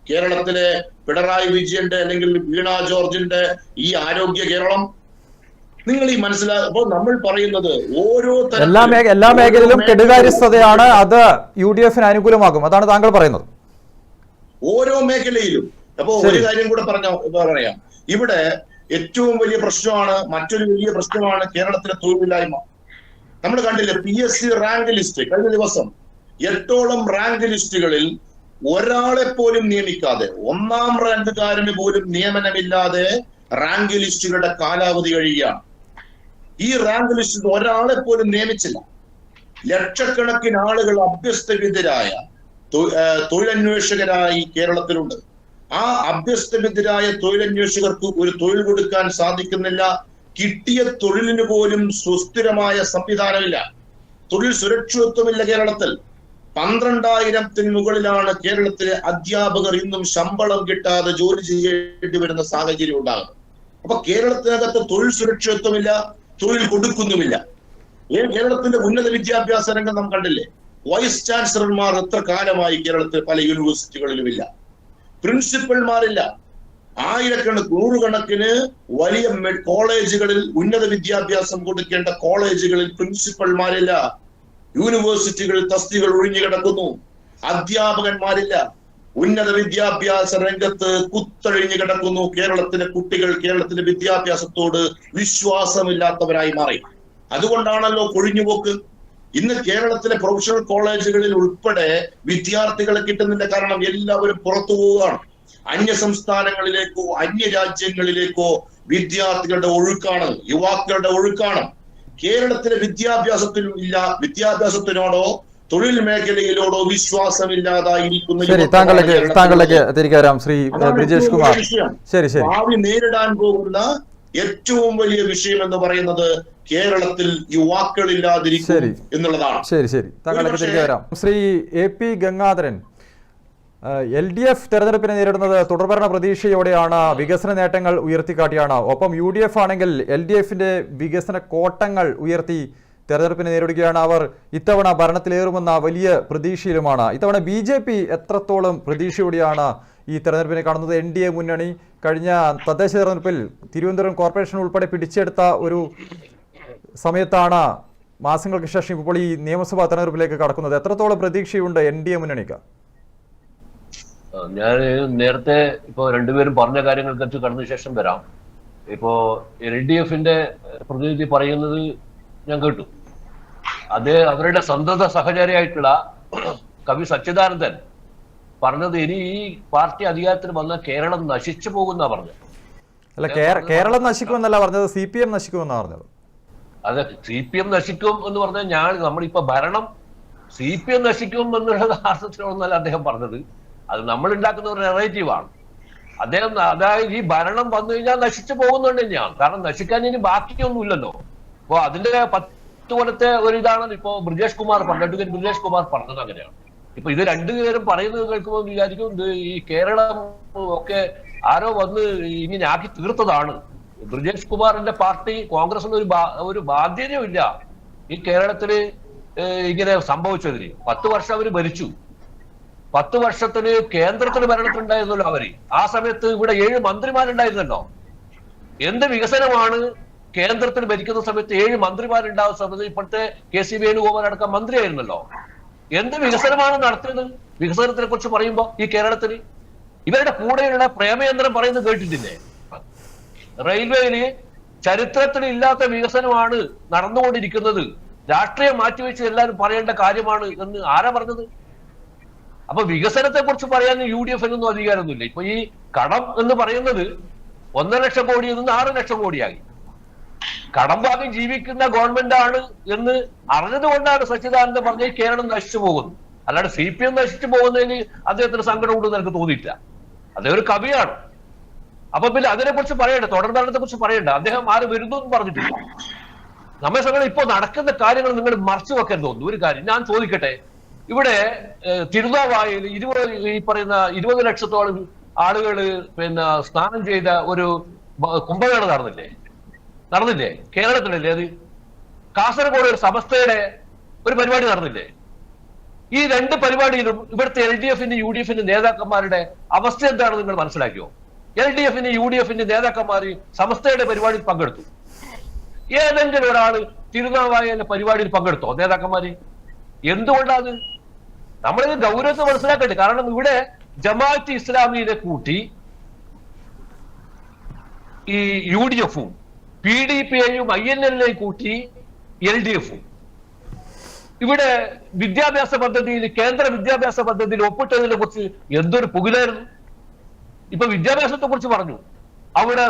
കേരളത്തിലെ പിണറായി വിജയന്റെ അല്ലെങ്കിൽ വീണ ജോർജിന്റെ ഈ ആരോഗ്യ കേരളം? നിങ്ങൾ ഈ മനസ്സിലാക്കുമ്പോൾ നമ്മൾ പറയുന്നത് ഓരോ എല്ലാ മേഖലയിലും കെടുകാര്യസ്ഥതയാണ്, അത് UDF-ന് അനുകൂലമാകും, അതാണ് താങ്കൾ പറയുന്നത്. ഓരോ മേഖലയിലും. അപ്പോ ഒരു കാര്യം കൂടെ പറയാം. ഇവിടെ ഏറ്റവും വലിയ പ്രശ്നമാണ്, മറ്റൊരു വലിയ പ്രശ്നമാണ് കേരളത്തിലെ തൊഴിലില്ലായ്മ. നമ്മൾ കണ്ടില്ലേ PSC റാങ്ക് ലിസ്റ്റ് കഴിഞ്ഞ ദിവസം 8ഓളം റാങ്ക് ലിസ്റ്റുകളിൽ ഒരാളെ പോലും നിയമിക്കാതെ, 1ാം റാങ്കുകാരന് പോലും നിയമനമില്ലാതെ റാങ്ക് ലിസ്റ്റുകളുടെ കാലാവധി കഴിയുകയാണ്. ഈ റാങ്ക് ലിസ്റ്റിൽ ഒരാളെ പോലും നിയമിച്ചില്ല. ലക്ഷക്കണക്കിന് ആളുകൾ അഭ്യസ്തവിദ്യരായ തൊഴിലന്വേഷകരായി കേരളത്തിലുണ്ട്. ആ അഭ്യസ്തവിദ്യരായ തൊഴിലന്വേഷകർക്ക് ഒരു തൊഴിൽ കൊടുക്കാൻ സാധിക്കുന്നില്ല. കിട്ടിയ തൊഴിലിന് പോലും സുസ്ഥിരമായ സംവിധാനമില്ല. തൊഴിൽ സുരക്ഷിതത്വമില്ല കേരളത്തിൽ. 12,000-ന് മുകളിലാണ് കേരളത്തിലെ അധ്യാപകർ ഇന്നും ശമ്പളം കിട്ടാതെ ജോലി ചെയ്യേണ്ടി വരുന്ന സാഹചര്യം ഉണ്ടാകുന്നത്. അപ്പൊ കേരളത്തിനകത്ത് തൊഴിൽ സുരക്ഷിതത്വമില്ല, തൊഴിൽ കൊടുക്കുന്നുമില്ല. കേരളത്തിന്റെ ഉന്നത വിദ്യാഭ്യാസ രംഗം നാം കണ്ടില്ലേ? വൈസ് ചാൻസലർമാർ എത്ര കാലമായി കേരളത്തിൽ പല യൂണിവേഴ്സിറ്റികളിലുമില്ല. പ്രിൻസിപ്പൽമാരില്ല. നൂറുകണക്കിന് വലിയ കോളേജുകളിൽ, ഉന്നത വിദ്യാഭ്യാസം കൊടുക്കേണ്ട കോളേജുകളിൽ പ്രിൻസിപ്പൽമാരില്ല. യൂണിവേഴ്സിറ്റികളിൽ തസ്തികൾ ഒഴിഞ്ഞു കിടക്കുന്നു. അധ്യാപകന്മാരില്ല. ഉന്നത വിദ്യാഭ്യാസ രംഗത്ത് കുത്തഴിഞ്ഞു കിടക്കുന്നു. കേരളത്തിലെ കുട്ടികൾ കേരളത്തിലെ വിദ്യാഭ്യാസത്തോട് വിശ്വാസമില്ലാത്തവരായി മാറി. അതുകൊണ്ടാണല്ലോ കൊഴിഞ്ഞുപോക്ക്. ഇന്ന് കേരളത്തിലെ പ്രൊഫഷണൽ കോളേജുകളിൽ ഉൾപ്പെടെ വിദ്യാർത്ഥികളെ കിട്ടുന്നില്ല. കാരണം എല്ലാവരും പുറത്തു പോവുകയാണ്. അന്യ സംസ്ഥാനങ്ങളിലേക്കോ അന്യ രാജ്യങ്ങളിലേക്കോ വിദ്യാർത്ഥികളുടെ ഒഴുക്കാണ്, യുവാക്കളുടെ ഒഴുക്കാണ്. കേരളത്തിലെ വിദ്യാഭ്യാസത്തിനും ഇല്ല, വിദ്യാഭ്യാസത്തിനോടോ തൊഴിൽ മേഖലയിലോടോ വിശ്വാസമില്ലാതായിരിക്കുന്ന താങ്കളിലേക്ക് തിരികെ വരാം ശ്രീ ബ്രിജേഷ് കുമാർ. ഭാവി നേരിടാൻ പോകുന്ന ഏറ്റവും വലിയ വിഷയം എന്ന് പറയുന്നത് കേരളത്തിൽ യുവാക്കളില്ലാതിരിക്കും എന്നുള്ളതാണ്. ശരി, താങ്കളിലേക്ക് തിരികെ വരാം. ശ്രീ AP ഗംഗാധരൻ, LDF തെരഞ്ഞെടുപ്പിനെ നേരിടുന്നത് തുടർഭരണ പ്രതീക്ഷയോടെയാണ്, വികസന നേട്ടങ്ങൾ ഉയർത്തിക്കാട്ടിയാണ്. ഒപ്പം UDF ആണെങ്കിൽ LDF-ന്റെ വികസന കോട്ടങ്ങൾ ഉയർത്തി തെരഞ്ഞെടുപ്പിനെ നേരിടുകയാണ്. അവർ ഇത്തവണ ഭരണത്തിലേറുമെന്ന വലിയ പ്രതീക്ഷയിലുമാണ്. ഇത്തവണ BJP എത്രത്തോളം പ്രതീക്ഷയോടെയാണ് ഈ തെരഞ്ഞെടുപ്പിനെ കാണുന്നത്? NDA മുന്നണി കഴിഞ്ഞ തദ്ദേശ തെരഞ്ഞെടുപ്പിൽ തിരുവനന്തപുരം കോർപ്പറേഷൻ ഉൾപ്പെടെ പിടിച്ചെടുത്ത ഒരു സമയത്താണ് മാസങ്ങൾക്ക് ശേഷം ഇപ്പോൾ ഈ നിയമസഭാ തെരഞ്ഞെടുപ്പിലേക്ക് കടക്കുന്നത്. എത്രത്തോളം പ്രതീക്ഷയുണ്ട് NDA മുന്നണിക്ക്? ഞാൻ നേരത്തെ ഇപ്പോ രണ്ടുപേരും പറഞ്ഞ കാര്യങ്ങൾക്കകത്ത് കടന്ന ശേഷം വരാം. ഇപ്പോ LDF-ന്റെ പ്രതിനിധി പറയുന്നത് ഞാൻ കേട്ടു. അവരുടെ സന്തത സഹചാരിയായിട്ടുള്ള കവി സച്ചിദാനന്ദൻ പറഞ്ഞത് ഇനി ഈ പാർട്ടി അധികാരത്തിൽ വന്ന കേരളം നശിച്ചു പോകുന്ന പറഞ്ഞത്. അല്ല, കേരളം നശിക്കുമെന്നല്ല പറഞ്ഞത്, CPM നശിക്കുമെന്നാണ് പറഞ്ഞത്. അതെ, CPM നശിക്കും എന്ന് പറഞ്ഞാൽ നമ്മളിപ്പോ ഭരണം CPM നശിക്കും എന്നുള്ള അർത്ഥത്തിലൊന്നല്ല അദ്ദേഹം പറഞ്ഞത്. അത് നമ്മൾ ഉണ്ടാക്കുന്ന ഒരു നെറേറ്റീവാണ്. അതായത് ഈ ഭരണം വന്നു കഴിഞ്ഞാൽ നശിച്ചു പോകുന്നുണ്ട് തന്നെയാണ്. കാരണം നശിക്കാൻ ഇനി ബാക്കിയൊന്നുമില്ലല്ലോ. അപ്പൊ അതിന്റെ 10 കൊല്ലത്തെ ഒരു ഇതാണ് ഇപ്പോ ബ്രിജേഷ് കുമാർ പറഞ്ഞത് അങ്ങനെയാണ്. ഇപ്പൊ ഇത് രണ്ടുപേരും പറയുന്നത് കേൾക്കുമ്പോൾ വിചാരിക്കും ഈ കേരളം ഒക്കെ ആരോ വന്ന് ഇങ്ങനെ ആക്കി തീർത്തതാണ്. ബ്രിജേഷ് കുമാറിന്റെ പാർട്ടി കോൺഗ്രസിന് ഒരു ബാധ്യതയുമില്ല ഈ കേരളത്തില് ഇങ്ങനെ സംഭവിച്ചതിന്. 10 വർഷം അവര് ഭരിച്ചു. 10 വർഷത്തിന് കേന്ദ്രത്തിന് ഭരണത്തിലുണ്ടായിരുന്നല്ലോ അവര്. ആ സമയത്ത് ഇവിടെ 7 മന്ത്രിമാരുണ്ടായിരുന്നല്ലോ. എന്ത് വികസനമാണ് കേന്ദ്രത്തിൽ ഭരിക്കുന്ന സമയത്ത് 7 മന്ത്രിമാരുണ്ടാവുന്ന സമയത്ത് ഇപ്പോഴത്തെ KC വേണുഗോപാൽ അടക്കം മന്ത്രിയായിരുന്നല്ലോ. എന്ത് വികസനമാണ് നടത്തിയത്? വികസനത്തിനെ കുറിച്ച് പറയുമ്പോ ഈ കേരളത്തിന് ഇവരുടെ കൂടെയുള്ള പ്രേമേന്ദ്രൻ പറയുന്നത് കേട്ടിട്ടില്ലേ? റെയിൽവേയില് ചരിത്രത്തിൽ ഇല്ലാത്ത വികസനമാണ് നടന്നുകൊണ്ടിരിക്കുന്നത്, രാഷ്ട്രീയം മാറ്റിവെച്ച് എല്ലാവരും പറയേണ്ട കാര്യമാണ് എന്ന് ആരാ പറഞ്ഞത്? അപ്പൊ വികസനത്തെ കുറിച്ച് പറയാൻ UDF-നൊന്നും അധികാരമൊന്നുമില്ല. ഇപ്പൊ ഈ കടം എന്ന് പറയുന്നത് 1.5 ലക്ഷം കോടിയിൽ നിന്ന് 6 ലക്ഷം കോടിയായി. കടം വാങ്ങി ജീവിക്കുന്ന ഗവൺമെന്റ് ആണ് എന്ന് അറിഞ്ഞതുകൊണ്ടാണ് സച്ചിദാനന്ദൻ പറഞ്ഞ കേരളം നശിച്ചു പോകുന്നത്. അല്ലാണ്ട് CPM നശിച്ചു പോകുന്നതിന് അദ്ദേഹത്തിന് സങ്കടം ഉണ്ടെന്ന് എനിക്ക് തോന്നിയിട്ടില്ല. അദ്ദേഹം ഒരു കവിയാണ്. അപ്പൊ പിന്നെ അതിനെ കുറിച്ച് പറയണ്ട, തുടർഭരണത്തെ കുറിച്ച് പറയണ്ട. അദ്ദേഹം ആര് വരുന്നു എന്ന് പറഞ്ഞിട്ടില്ല. നമ്മെ സമയം ഇപ്പൊ നടക്കുന്ന കാര്യങ്ങൾ നിങ്ങൾ മറച്ചു വെക്കാൻ തോന്നുന്നു. ഒരു കാര്യം ഞാൻ ചോദിക്കട്ടെ, ഇവിടെ തിരുനാവായയിൽ ഈ പറയുന്ന 20 ലക്ഷത്തോളം ആളുകൾ സ്നാനം ചെയ്ത ഒരു കുംഭമേള നടന്നില്ലേ കേരളത്തിലല്ലേ അത്? കാസർഗോഡ് ഒരു സമസ്തയുടെ ഒരു പരിപാടി നടന്നില്ലേ? ഈ രണ്ട് പരിപാടിയിലും ഇവിടുത്തെ LDF-ന്റെ UDF-ന്റെ നേതാക്കന്മാരുടെ അവസ്ഥ എന്താണെന്ന് നിങ്ങൾ മനസ്സിലാക്കിയോ? LDF-ന്റെ UDF-ന്റെ നേതാക്കന്മാർ സമസ്തയുടെ പരിപാടിയിൽ പങ്കെടുത്തു. ഏതെങ്കിലും ഒരാള് തിരുനാവായയിലെ പരിപാടിയിൽ പങ്കെടുത്തോ നേതാക്കന്മാര്? എന്തുകൊണ്ടാണ്? നമ്മളിത് ഗൗരവത്തെ മനസ്സിലാക്കട്ടെ. കാരണം ഇവിടെ ജമാഅത്ത് ഇസ്ലാമിയെ കൂട്ടി ഈ UDF-ഉം PDP-യെയും INL-നെയും കൂട്ടി LDF-ഉം ഇവിടെ വിദ്യാഭ്യാസ പദ്ധതിയിൽ, കേന്ദ്ര വിദ്യാഭ്യാസ പദ്ധതിയിൽ ഒപ്പിട്ടതിനെ കുറിച്ച് എന്തൊരു പുകിലായിരുന്നു. ഇപ്പൊ വിദ്യാഭ്യാസത്തെ കുറിച്ച് പറഞ്ഞു. അവിടെ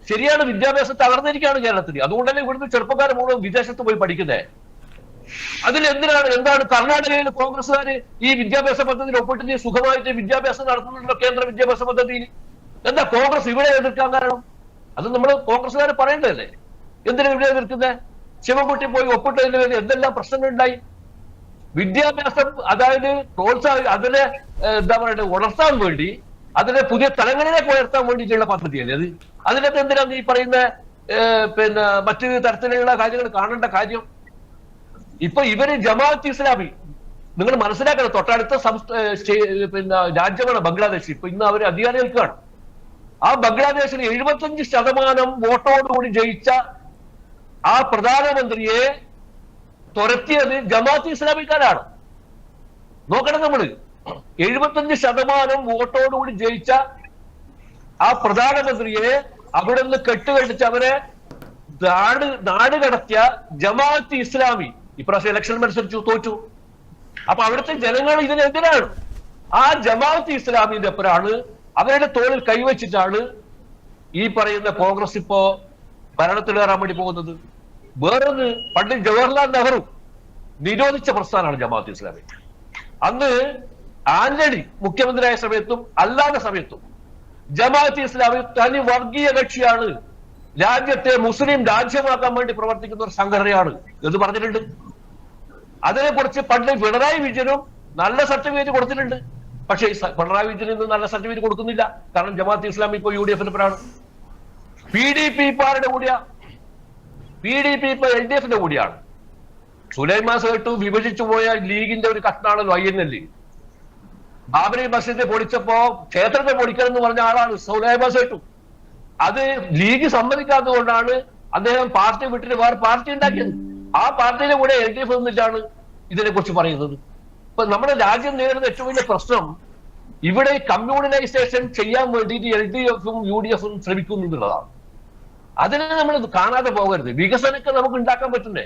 ശരിയാണ്, വിദ്യാഭ്യാസം തകർന്നിരിക്കുകയാണ് കേരളത്തിൽ. അതുകൊണ്ടല്ലേ ഇവിടുന്ന് ചെറുപ്പക്കാർ മുഴുവൻ വിദേശത്ത് പോയി പഠിക്കുന്നത്. എന്താണ് കർണാടകയിൽ കോൺഗ്രസ്സുകാർ ഈ വിദ്യാഭ്യാസ പദ്ധതിയിൽ ഒപ്പിട്ട് സുഖമായിട്ട് വിദ്യാഭ്യാസം നടത്തുന്നുണ്ടല്ലോ കേന്ദ്ര വിദ്യാഭ്യാസ പദ്ധതിയിൽ? എന്താ കോൺഗ്രസ് ഇവിടെ എതിർക്കാൻ കാരണം? അത് നമ്മൾ കോൺഗ്രസ്സുകാർ പറയേണ്ടതല്ലേ? എന്തിനാ ഇവിടെ എതിർക്കുന്നത്? ശിവൻകുട്ടി പോയി ഒപ്പിട്ടതിന് വേണ്ടി എന്തെല്ലാം പ്രശ്നങ്ങളുണ്ടായി? വിദ്യാഭ്യാസം അതായത് അതിനെ എന്താ പറയുക, ഉണർത്താൻ വേണ്ടി, അതിനെ പുതിയ തലങ്ങളിലേക്ക് ഉയർത്താൻ വേണ്ടിയിട്ടുള്ള പദ്ധതിയല്ലേ അത്? അതിനകത്ത് എന്തിനാണ് ഈ പറയുന്ന മറ്റു തരത്തിലുള്ള കാര്യങ്ങൾ കാണേണ്ട കാര്യം? ഇപ്പൊ ഇവര് ജമാഅത്ത് ഇസ്ലാമി, നിങ്ങൾ മനസ്സിലാക്കണം, തൊട്ടടുത്ത രാജ്യമാണ് ബംഗ്ലാദേശ്. ഇപ്പൊ ഇന്ന് അവർ അധികാരം ഏൽക്കുകയാണ്. ആ ബംഗ്ലാദേശിൽ 75% വോട്ടോടുകൂടി ജയിച്ച ആ പ്രധാനമന്ത്രിയെ തുരത്തിയത് ജമാഅത്ത് ഇസ്ലാമിക്കാരാണ്. നോക്കണം നമ്മള്, 75% വോട്ടോടുകൂടി ജയിച്ച ആ പ്രധാനമന്ത്രിയെ അവിടെ നിന്ന് കെട്ടുകെട്ടിച്ച് അവരെ നാട് കടത്തിയ ജമാഅത്ത് ഇസ്ലാമി ഇപ്രാവശ്യം ഇലക്ഷൻ മത്സരിച്ചു, തോറ്റു. അപ്പൊ അവിടുത്തെ ജനങ്ങൾ ഇതിനെതിരാണ്. ആ ജമാഅത്ത് ഇസ്ലാമിന്റെ ഒപ്പരാണ്, അവരുടെ തോളിൽ കൈവച്ചിട്ടാണ് ഈ പറയുന്ന കോൺഗ്രസ് ഇപ്പോ ഭരണത്തിൽ കയറാൻ വേണ്ടി പോകുന്നത്. വേറൊന്ന്, പണ്ട് ജവഹർലാൽ നെഹ്റു നിരോധിച്ച പ്രസ്ഥാനമാണ് ജമാഅത്ത് ഇസ്ലാമി. അന്ന് ആന്റണി മുഖ്യമന്ത്രിയായ സമയത്തും അല്ലാത്ത സമയത്തും ജമാഅത്ത് ഇസ്ലാമി തനി വർഗീയ കക്ഷിയാണ്, രാജ്യത്തെ മുസ്ലിം രാജ്യമാക്കാൻ വേണ്ടി പ്രവർത്തിക്കുന്ന ഒരു സംഘടനയാണ് എന്ന് പറഞ്ഞിട്ടുണ്ട്. അതിനെക്കുറിച്ച് പണ്ട് പിണറായി വിജയനും നല്ല സർട്ടിഫിക്കറ്റ് കൊടുത്തിട്ടുണ്ട്. പക്ഷേ പിണറായി വിജയൻ ഇന്ന് നല്ല സർട്ടിഫിക്കറ്റ് കൊടുക്കുന്നില്ല. കാരണം ജമാഅത്ത് ഇസ്ലാമി ഇപ്പോൾ UDF-ന് PDP ആരുടെ കൂടിയാ? PDP ഇപ്പൊ LDF-ന്റെ കൂടിയാണ്. സുലൈമാൻ സേട്ടു വിഭജിച്ചു പോയ ലീഗിന്റെ ഒരു കഷ്ണാണല്ലോ INL. ബാബരി മസ്ജിദ് പൊളിച്ചപ്പോ ക്ഷേത്രത്തെ പൊളിക്കണമെന്ന് പറഞ്ഞ ആളാണ് സുലൈമാൻ സേട്ടു. അത് ലീഗ് സമ്മതിക്കാത്തത് കൊണ്ടാണ് അദ്ദേഹം പാർട്ടി വിട്ടിട്ട് വേറെ പാർട്ടി ഉണ്ടാക്കിയത്. ആ പാർട്ടിയുടെ കൂടെ LDF എന്നിട്ടാണ് ഇതിനെ കുറിച്ച് പറയുന്നത്. ഇപ്പൊ നമ്മുടെ രാജ്യം നേരിടുന്ന ഏറ്റവും വലിയ പ്രശ്നം, ഇവിടെ കമ്മ്യൂണലൈസേഷൻ ചെയ്യാൻ വേണ്ടിയിട്ട് LDF-ഉം UDF-ഉം ശ്രമിക്കുന്നു എന്നുള്ളതാണ്. അതിനെ നമ്മൾ കാണാതെ പോകരുത്. വികസനമൊക്കെ നമുക്ക് ഉണ്ടാക്കാൻ പറ്റുന്നേ.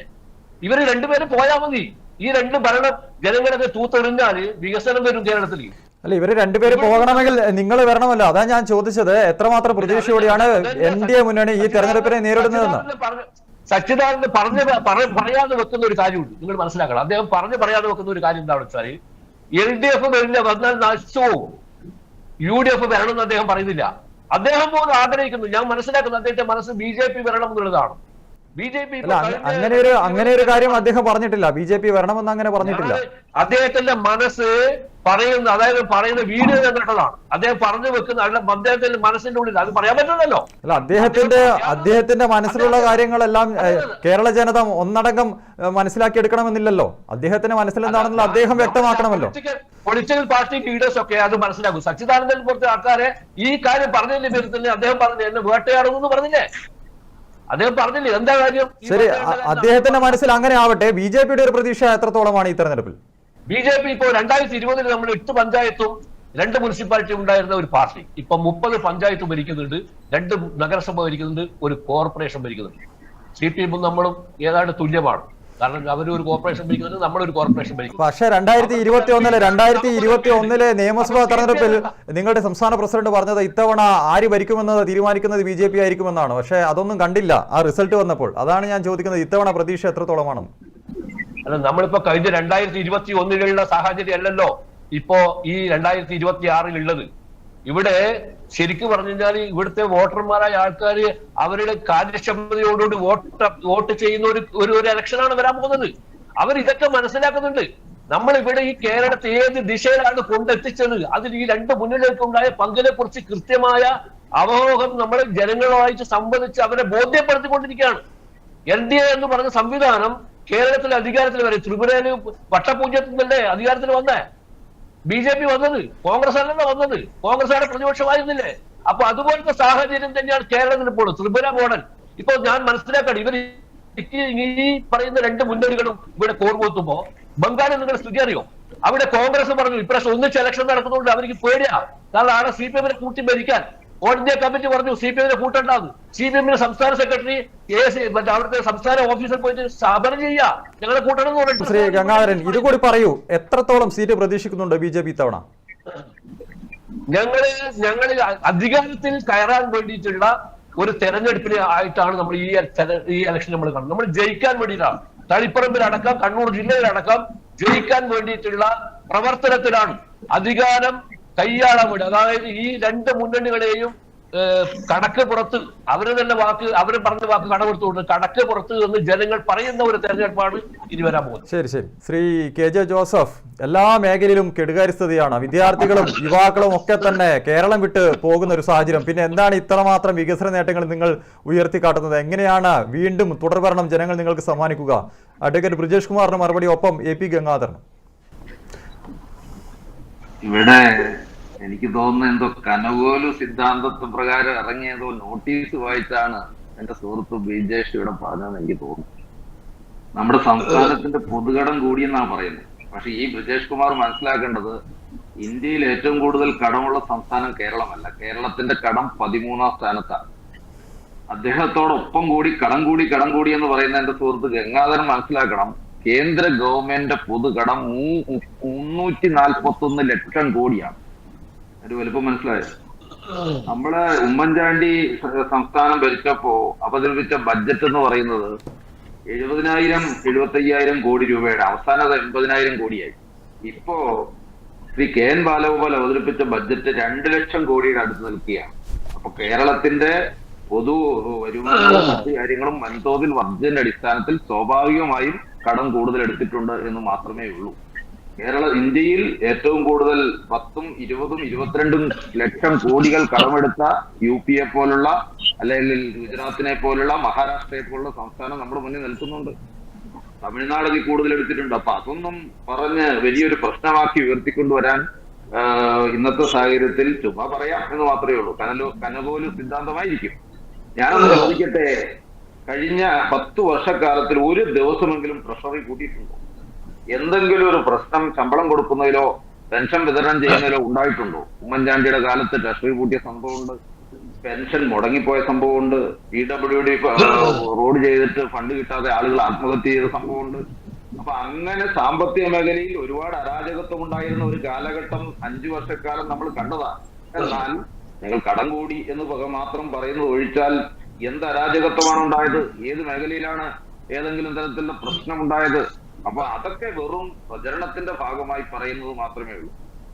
ഇവര് രണ്ടുപേരും പോയാൽ മതി. ഈ രണ്ട് ഭരണം ജനങ്ങളൊക്കെ തൂത്തെറിഞ്ഞാല് വികസനം വരും കേരളത്തിൽ. അല്ല, ഇവര് രണ്ടുപേര് പോകണമെങ്കിൽ നിങ്ങൾ വരണമല്ലോ. അതാ ഞാൻ ചോദിച്ചത്, എത്രമാത്രം പ്രതീക്ഷയോടെയാണ് NDA മുന്നണി ഈ തെരഞ്ഞെടുപ്പിനെ നേരിടുന്നതെന്ന്. സച്ചിദാനന്ദൻ പറയാതെ വെക്കുന്ന ഒരു കാര്യമുണ്ട്, നിങ്ങൾ മനസ്സിലാക്കണം. അദ്ദേഹം പറയാതെ വെക്കുന്ന ഒരു കാര്യം എന്താണെന്ന് വെച്ചാൽ, LDF വന്നാൽ നശിച്ചു പോകും, UDF വരണമെന്ന് അദ്ദേഹം പറയുന്നില്ല. അദ്ദേഹം പോലും ആഗ്രഹിക്കുന്നു, ഞാൻ മനസ്സിലാക്കുന്നു, അദ്ദേഹത്തെ മനസ്സ് BJP വരണം എന്നുള്ളതാണ്. BJP അങ്ങനെ ഒരു കാര്യം അദ്ദേഹം പറഞ്ഞിട്ടില്ല. BJP വരണമെന്ന് അങ്ങനെ പറഞ്ഞിട്ടില്ല. അദ്ദേഹത്തിന്റെ മനസ്സ് പറയുന്ന, അതായത് പറയുന്ന വീഡിയോ കണ്ടിട്ടതാണ് അദ്ദേഹം പറഞ്ഞു വെക്കുന്ന. അദ്ദേഹത്തിന്റെ മനസ്സിന്റെ ഉള്ളിൽ അത് പറയാൻ പറ്റുന്നല്ലോ. അല്ല, അദ്ദേഹത്തിന്റെ മനസ്സിലുള്ള കാര്യങ്ങളെല്ലാം കേരള ജനത ഒന്നടങ്കം മനസ്സിലാക്കിയെടുക്കണമെന്നില്ലല്ലോ. അദ്ദേഹത്തിന്റെ മനസ്സിലെന്താണെന്നുള്ള അദ്ദേഹം വ്യക്തമാക്കണമല്ലോ. പൊളിറ്റിക്കൽ പാർട്ടി ലീഡേഴ്സ് ഒക്കെ അത് മനസ്സിലാക്കും. സച്ചിദാനന്ദൻ പോലത്തെ ആൾക്കാരെ ഈ കാര്യം പറഞ്ഞതിന്റെ പേരിൽ തന്നെ അദ്ദേഹം പറഞ്ഞു എന്നെ വേട്ടയാടുന്നു പറഞ്ഞില്ലേ? അദ്ദേഹം പറഞ്ഞില്ലേ എന്താ കാര്യം? ശരി, അദ്ദേഹത്തിന്റെ മനസ്സിൽ അങ്ങനെ ആവട്ടെ. BJP-യുടെ ഒരു പ്രതീക്ഷ എത്രത്തോളമാണ് ഈ തെരഞ്ഞെടുപ്പിൽ? BJP ഇപ്പോ 2020 നമ്മൾ 8 പഞ്ചായത്തും 2 മുനിസിപ്പാലിറ്റി ഉണ്ടായിരുന്ന ഒരു പാർട്ടി ഇപ്പൊ 30 പഞ്ചായത്ത് ഭരിക്കുന്നുണ്ട്, 2 നഗരസഭ ഭരിക്കുന്നുണ്ട്, ഒരു കോർപ്പറേഷൻ ഭരിക്കുന്നുണ്ട്. CPM-ഉം നമ്മളും ഏതാണ്ട് തുല്യമാണ്. കാരണം അവരൊരു കോർപ്പറേഷൻ ഭരിക്കുന്നുണ്ട്, നമ്മളൊരു കോർപ്പറേഷൻ ഭരിക്കുന്നു. പക്ഷേ 2021 നിയമസഭാ തെരഞ്ഞെടുപ്പിൽ നിങ്ങളുടെ സംസ്ഥാന പ്രസിഡന്റ് പറഞ്ഞത് ഇത്തവണ ആര് ഭരിക്കുമെന്നത് തീരുമാനിക്കുന്നത് BJP ആയിരിക്കുമെന്നാണ്. പക്ഷെ അതൊന്നും കണ്ടില്ല ആ റിസൾട്ട് വന്നപ്പോൾ. അതാണ് ഞാൻ ചോദിക്കുന്നത്, ഇത്തവണ പ്രതീക്ഷ എത്രത്തോളമാണ്? അല്ല, നമ്മളിപ്പോ കഴിഞ്ഞ 2021 സാഹചര്യം അല്ലല്ലോ ഇപ്പോ ഈ 2026 ഉള്ളത്. ഇവിടെ ശരിക്കും പറഞ്ഞു കഴിഞ്ഞാൽ ഇവിടുത്തെ വോട്ടർമാരായ ആൾക്കാർ അവരുടെ കാര്യക്ഷമതയോടുകൂടി വോട്ട് ചെയ്യുന്ന ഒരു ഇലക്ഷനാണ് വരാൻ പോകുന്നത്. അവർ ഇതൊക്കെ മനസ്സിലാക്കുന്നുണ്ട്. നമ്മൾ ഇവിടെ ഈ കേരളത്തെ ഏത് ദിശയിലാണ് കൊണ്ടെത്തിച്ചത്, അതിൽ ഈ രണ്ട് മുന്നിലേക്കുണ്ടായ പങ്കിനെ കുറിച്ച് കൃത്യമായ അവബോധം നമ്മൾ ജനങ്ങളുമായിട്ട് സംവദിച്ച് അവരെ ബോധ്യപ്പെടുത്തിക്കൊണ്ടിരിക്കുകയാണ്. LDA എന്ന് പറഞ്ഞ സംവിധാനം കേരളത്തിലെ അധികാരത്തിൽ വരെ, ത്രിപുരയില് വട്ടപൂജ്യത്തിൽ നിന്നല്ലേ അധികാരത്തിൽ വന്നേ? BJP വന്നത്, കോൺഗ്രസ് അല്ലല്ലോ വന്നത്, കോൺഗ്രസ് ആണ് പ്രതിപക്ഷമായിരുന്നില്ലേ? അപ്പൊ അതുപോലത്തെ സാഹചര്യം തന്നെയാണ് കേരളത്തിൽ ഇപ്പോൾ. ത്രിപുര മോഡൽ ഇപ്പൊ ഞാൻ മനസ്സിലാക്കണം. ഇവർ ഈ പറയുന്ന രണ്ട് മുന്നണികളും ഇവിടെ കോർവെത്തുമ്പോ ബംഗാളിൽ നിങ്ങളുടെ സ്ഥിതി അറിയോ? അവിടെ കോൺഗ്രസ് പറഞ്ഞു ഇപ്രാവശ്യം ഒന്നിച്ച് ഇലക്ഷൻ നടക്കുന്നതുകൊണ്ട് അവർക്ക് പേടിയാ. കാരണം അവിടെ CPM-നെ കൂട്ടി ഭരിക്കാൻ ഓൾ ഇന്ത്യ കമ്മിറ്റി പറഞ്ഞു CPM-നെ കൂട്ടണ്ടാന്ന്. CPM-ന്റെ സംസ്ഥാന സെക്രട്ടറി മറ്റേ അവിടുത്തെ സംസ്ഥാന ഓഫീസർ പോയിട്ട് സമരം ചെയ്യാ, ഞങ്ങളെ കൂട്ടണം എന്ന് പറഞ്ഞിട്ട്. ശ്രീ ഗംഗാധരൻ, ഇതുകൂടി പറയൂ, എത്രത്തോളം സീറ്റ് പ്രതീക്ഷിക്കുന്നുണ്ട് BJP ഇത്തവണ? ഞങ്ങള് അധികാരത്തിൽ കയറാൻ വേണ്ടിയിട്ടുള്ള ഒരു തെരഞ്ഞെടുപ്പിന് ആയിട്ടാണ് നമ്മൾ ഈ ഇലക്ഷൻ നമ്മൾ കാണുന്നത്. നമ്മൾ ജയിക്കാൻ വേണ്ടിയിട്ടാണ്. തളിപ്പറമ്പിലടക്കം കണ്ണൂർ ജില്ലയിലടക്കം ജയിക്കാൻ വേണ്ടിയിട്ടുള്ള പ്രവർത്തനത്തിലാണ്. അധികാരം കൈയാളാൻ വേണ്ടി, അതായത് ഈ രണ്ട് മുന്നണികളെയും കണക്ക് പുറത്ത് അവര് തന്നെ അവര് പറഞ്ഞ വാക്ക് കടമെടുത്തുകൊണ്ട് കണക്ക് പുറത്ത് എന്ന് ജനങ്ങൾ പറയുന്ന ഒരു തെരഞ്ഞെടുപ്പാണ് ഇനി വരാൻ പോകുന്നത്. ശരി. ശ്രീ KJ ജോസഫ്, എല്ലാ മേഖലയിലും കെടുകാര്യസ്ഥതയാണ്. വിദ്യാർത്ഥികളും യുവാക്കളും ഒക്കെ തന്നെ കേരളം വിട്ട് പോകുന്ന ഒരു സാഹചര്യം. പിന്നെ എന്താണ് ഇത്രമാത്രം വികസന നേട്ടങ്ങൾ നിങ്ങൾ ഉയർത്തിക്കാട്ടുന്നത്? എങ്ങനെയാണ് വീണ്ടും തുടർഭരണം ജനങ്ങൾ നിങ്ങൾക്ക് സമ്മാനിക്കുക? അഡ്വക്കേറ്റ് ബ്രിജേഷ് കുമാറിന് മറുപടി, ഒപ്പം AP ഗംഗാധരനും. ഇവിടെ എനിക്ക് തോന്നുന്ന എന്തോ കനകോലു സിദ്ധാന്തത്വ പ്രകാരം ഇറങ്ങിയതോ നോട്ടീസ് വായിച്ചാണ് എന്റെ സുഹൃത്ത് ബ്രിജേഷ് ഇവിടെ പറഞ്ഞതെന്ന് എനിക്ക് തോന്നുന്നു. നമ്മുടെ സംസ്ഥാനത്തിന്റെ പൊതുകടം കൂടിയെന്നാണ് പറയുന്നത്. പക്ഷെ ഈ ബ്രിജേഷ് കുമാർ മനസ്സിലാക്കേണ്ടത്, ഇന്ത്യയിൽ ഏറ്റവും കൂടുതൽ കടമുള്ള സംസ്ഥാനം കേരളമല്ല. കേരളത്തിന്റെ കടം 13ാം സ്ഥാനത്താണ്. അദ്ദേഹത്തോടൊപ്പം കൂടി കടം കൂടി എന്ന് പറയുന്ന എന്റെ സുഹൃത്ത് ഗംഗാധരൻ മനസ്സിലാക്കണം, കേന്ദ്ര ഗവൺമെന്റിന്റെ പൊതുകടം 341 ലക്ഷം കോടിയാണ്. ഒരു വലുപ്പം മനസ്സിലായത്. നമ്മള് ഉമ്മൻചാണ്ടി സംസ്ഥാനം ഭരിച്ചപ്പോ അവതരിപ്പിച്ച ബഡ്ജറ്റ് എന്ന് പറയുന്നത് 70,000-75,000 കോടി രൂപയുടെ, അവസാനം 80,000 കോടിയായി. ഇപ്പോ ശ്രീ KN ബാലഗോപാൽ അവതരിപ്പിച്ച ബഡ്ജറ്റ് 2 ലക്ഷം കോടിയുടെ അടുത്ത് നിൽക്കുകയാണ്. അപ്പൊ കേരളത്തിന്റെ പൊതു വരുമാനവും മറ്റു കാര്യങ്ങളും വൻതോതിൽ വർധനയുടെ അടിസ്ഥാനത്തിൽ സ്വാഭാവികമായും കടം കൂടുതൽ എടുത്തിട്ടുണ്ട് എന്ന് മാത്രമേ ഉള്ളൂ. ഇന്ത്യയിൽ ഏറ്റവും കൂടുതൽ 10, 20, 22 ലക്ഷം കോടികൾ കടമെടുത്ത UP-യെ പോലുള്ള, അല്ലെങ്കിൽ ഗുജറാത്തിനെ പോലുള്ള, മഹാരാഷ്ട്രയെ പോലുള്ള സംസ്ഥാനം നമ്മുടെ മുന്നിൽ നിൽക്കുന്നുണ്ട്. തമിഴ്നാട് അതിൽ കൂടുതൽ എടുത്തിട്ടുണ്ട്. അപ്പൊ അതൊന്നും പറഞ്ഞ് വലിയൊരു പ്രശ്നമാക്കി ഉയർത്തിക്കൊണ്ടുവരാൻ ഇന്നത്തെ സാഹചര്യത്തിൽ ചുമ്മാ പറയാം എന്ന് മാത്രമേ ഉള്ളൂ. കനകോലു സിദ്ധാന്തമായിരിക്കും. ഞാനൊന്ന് ചോദിക്കട്ടെ, കഴിഞ്ഞ 10 വർഷക്കാലത്തിൽ ഒരു ദിവസമെങ്കിലും ട്രഷറി കൂട്ടിയിട്ടുണ്ടോ? എന്തെങ്കിലും ഒരു പ്രശ്നം ശമ്പളം കൊടുക്കുന്നതിലോ പെൻഷൻ വിതരണം ചെയ്യുന്നതിലോ ഉണ്ടായിട്ടുണ്ടോ? ഉമ്മൻചാണ്ടിയുടെ കാലത്ത് ട്രഷറി കൂട്ടിയ സംഭവമുണ്ട്, പെൻഷൻ മുടങ്ങിപ്പോയ സംഭവമുണ്ട്, PWD റോഡ് ചെയ്തിട്ട് ഫണ്ട് കിട്ടാതെ ആളുകൾ ആത്മഹത്യ ചെയ്ത സംഭവമുണ്ട്. അപ്പൊ അങ്ങനെ സാമ്പത്തിക മേഖലയിൽ ഒരുപാട് അരാജകത്വം ഉണ്ടായിരുന്ന ഒരു കാലഘട്ടം 5 വർഷക്കാലം നമ്മൾ കണ്ടതാണ്. എന്നാൽ ഞങ്ങൾ കടം കൂടി എന്ന് മാത്രം പറയുന്നത് ഒഴിച്ചാൽ എന്ത് അരാജകത്വമാണ് ഉണ്ടായത്? ഏത് മേഖലയിലാണ് ഏതെങ്കിലും തരത്തിലുള്ള പ്രശ്നമുണ്ടായത്? അപ്പൊ അതൊക്കെ വെറും പ്രചരണത്തിന്റെ ഭാഗമായി പറയുന്നത് മാത്രമേ ഉള്ളൂ.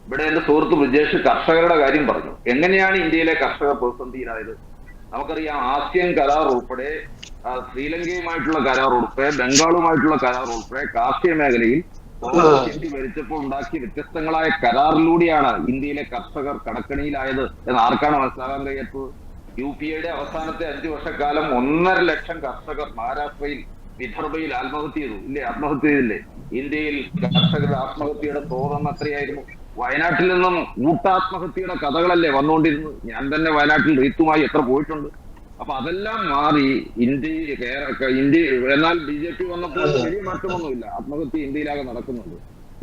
ഇവിടെ എന്റെ സുഹൃത്ത് ബ്രിജേഷ് കർഷകരുടെ കാര്യം പറഞ്ഞു. എങ്ങനെയാണ് ഇന്ത്യയിലെ കർഷകർ പ്രതിസന്ധിയിലായത്? നമുക്കറിയാം, ആസിയൻ കരാർ ഉൾപ്പെടെ, ശ്രീലങ്കയുമായിട്ടുള്ള കരാർ ഉൾപ്പെടെ, ബംഗാളുമായിട്ടുള്ള കരാർ ഉൾപ്പെടെ കാർഷിക മേഖലയിൽ ഇന്ത്യ ഭരിച്ചപ്പോൾ ഉണ്ടാക്കിയ വ്യത്യസ്തങ്ങളായ കരാറിലൂടെയാണ് ഇന്ത്യയിലെ കർഷകർ കടക്കണിയിലായത് എന്ന് ആർക്കാണ് മനസ്സിലാകാൻ കഴിയാത്തത്? UP-യുടെ അവസാനത്തെ 5 വർഷക്കാലം 1.5 ലക്ഷം കർഷകർ മഹാരാഷ്ട്രയിൽ, വിദർഭയിൽ ആത്മഹത്യ ചെയ്തു ഇല്ലേ? ആത്മഹത്യ ചെയ്തില്ലേ? ഇന്ത്യയിൽ കർഷകരുടെ ആത്മഹത്യയുടെ തോതെന്ന് എത്രയായിരുന്നു? വയനാട്ടിൽ നിന്നും കൂട്ടാത്മഹത്യയുടെ കഥകളല്ലേ വന്നുകൊണ്ടിരുന്നു? ഞാൻ തന്നെ വയനാട്ടിൽ റീത്തുമായി എത്ര പോയിട്ടുണ്ട്. അപ്പൊ അതെല്ലാം മാറി ഇന്ത്യ എന്നാൽ BJP വന്നപ്പോൾ വലിയ മാറ്റമൊന്നുമില്ല. ആത്മഹത്യ ഇന്ത്യയിലാകെ നടക്കുന്നുണ്ട്.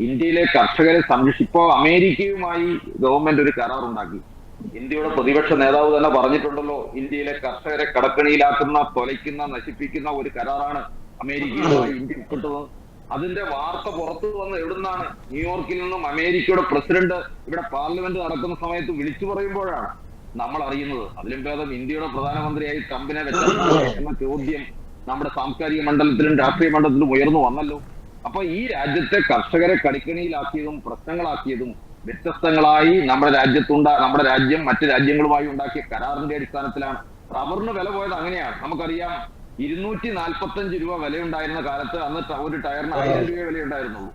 ഇന്ത്യയിലെ കർഷകരെ ഇപ്പോ അമേരിക്കയുമായി ഗവൺമെന്റ് ഒരു കരാർ ഉണ്ടാക്കി. ഇന്ത്യയുടെ പ്രതിപക്ഷ നേതാവ് തന്നെ പറഞ്ഞിട്ടുണ്ടല്ലോ, ഇന്ത്യയിലെ കർഷകരെ കടക്കണിയിലാക്കുന്ന, തൊലയ്ക്കുന്ന, നശിപ്പിക്കുന്ന ഒരു കരാറാണ് അമേരിക്കയുമായി ഇന്ത്യ ഒപ്പിട്ടത്. അതിന്റെ വാർത്ത പുറത്തു വന്ന് എവിടുന്നാണ്? ന്യൂയോർക്കിൽ നിന്നും അമേരിക്കയുടെ പ്രസിഡന്റ് ഇവിടെ പാർലമെന്റ് നടക്കുന്ന സമയത്ത് വിളിച്ചു പറയുമ്പോഴാണ് നമ്മൾ അറിയുന്നത്. അതിലും ഭേദം ഇന്ത്യയുടെ പ്രധാനമന്ത്രിയായി ട്രംപിനെ വെച്ചാൽ എന്ന ചോദ്യം നമ്മുടെ സാംസ്കാരിക മണ്ഡലത്തിലും രാഷ്ട്രീയ മണ്ഡലത്തിലും ഉയർന്നു വന്നല്ലോ. അപ്പൊ ഈ രാജ്യത്തെ കർഷകരെ കടിക്കണിയിലാക്കിയതും പ്രശ്നങ്ങളാക്കിയതും വ്യത്യസ്തങ്ങളായി നമ്മുടെ രാജ്യം മറ്റു രാജ്യങ്ങളുമായി ഉണ്ടാക്കിയ കരാറിന്റെ അടിസ്ഥാനത്തിലാണ്. റബ്ബറിന് വില പോയത് അങ്ങനെയാണ്. നമുക്കറിയാം, 245 രൂപ വിലയുണ്ടായിരുന്ന കാലത്ത് അന്ന് ഒരു ടയറിന് 1000 രൂപ വിലയുണ്ടായിരുന്നുള്ളൂ.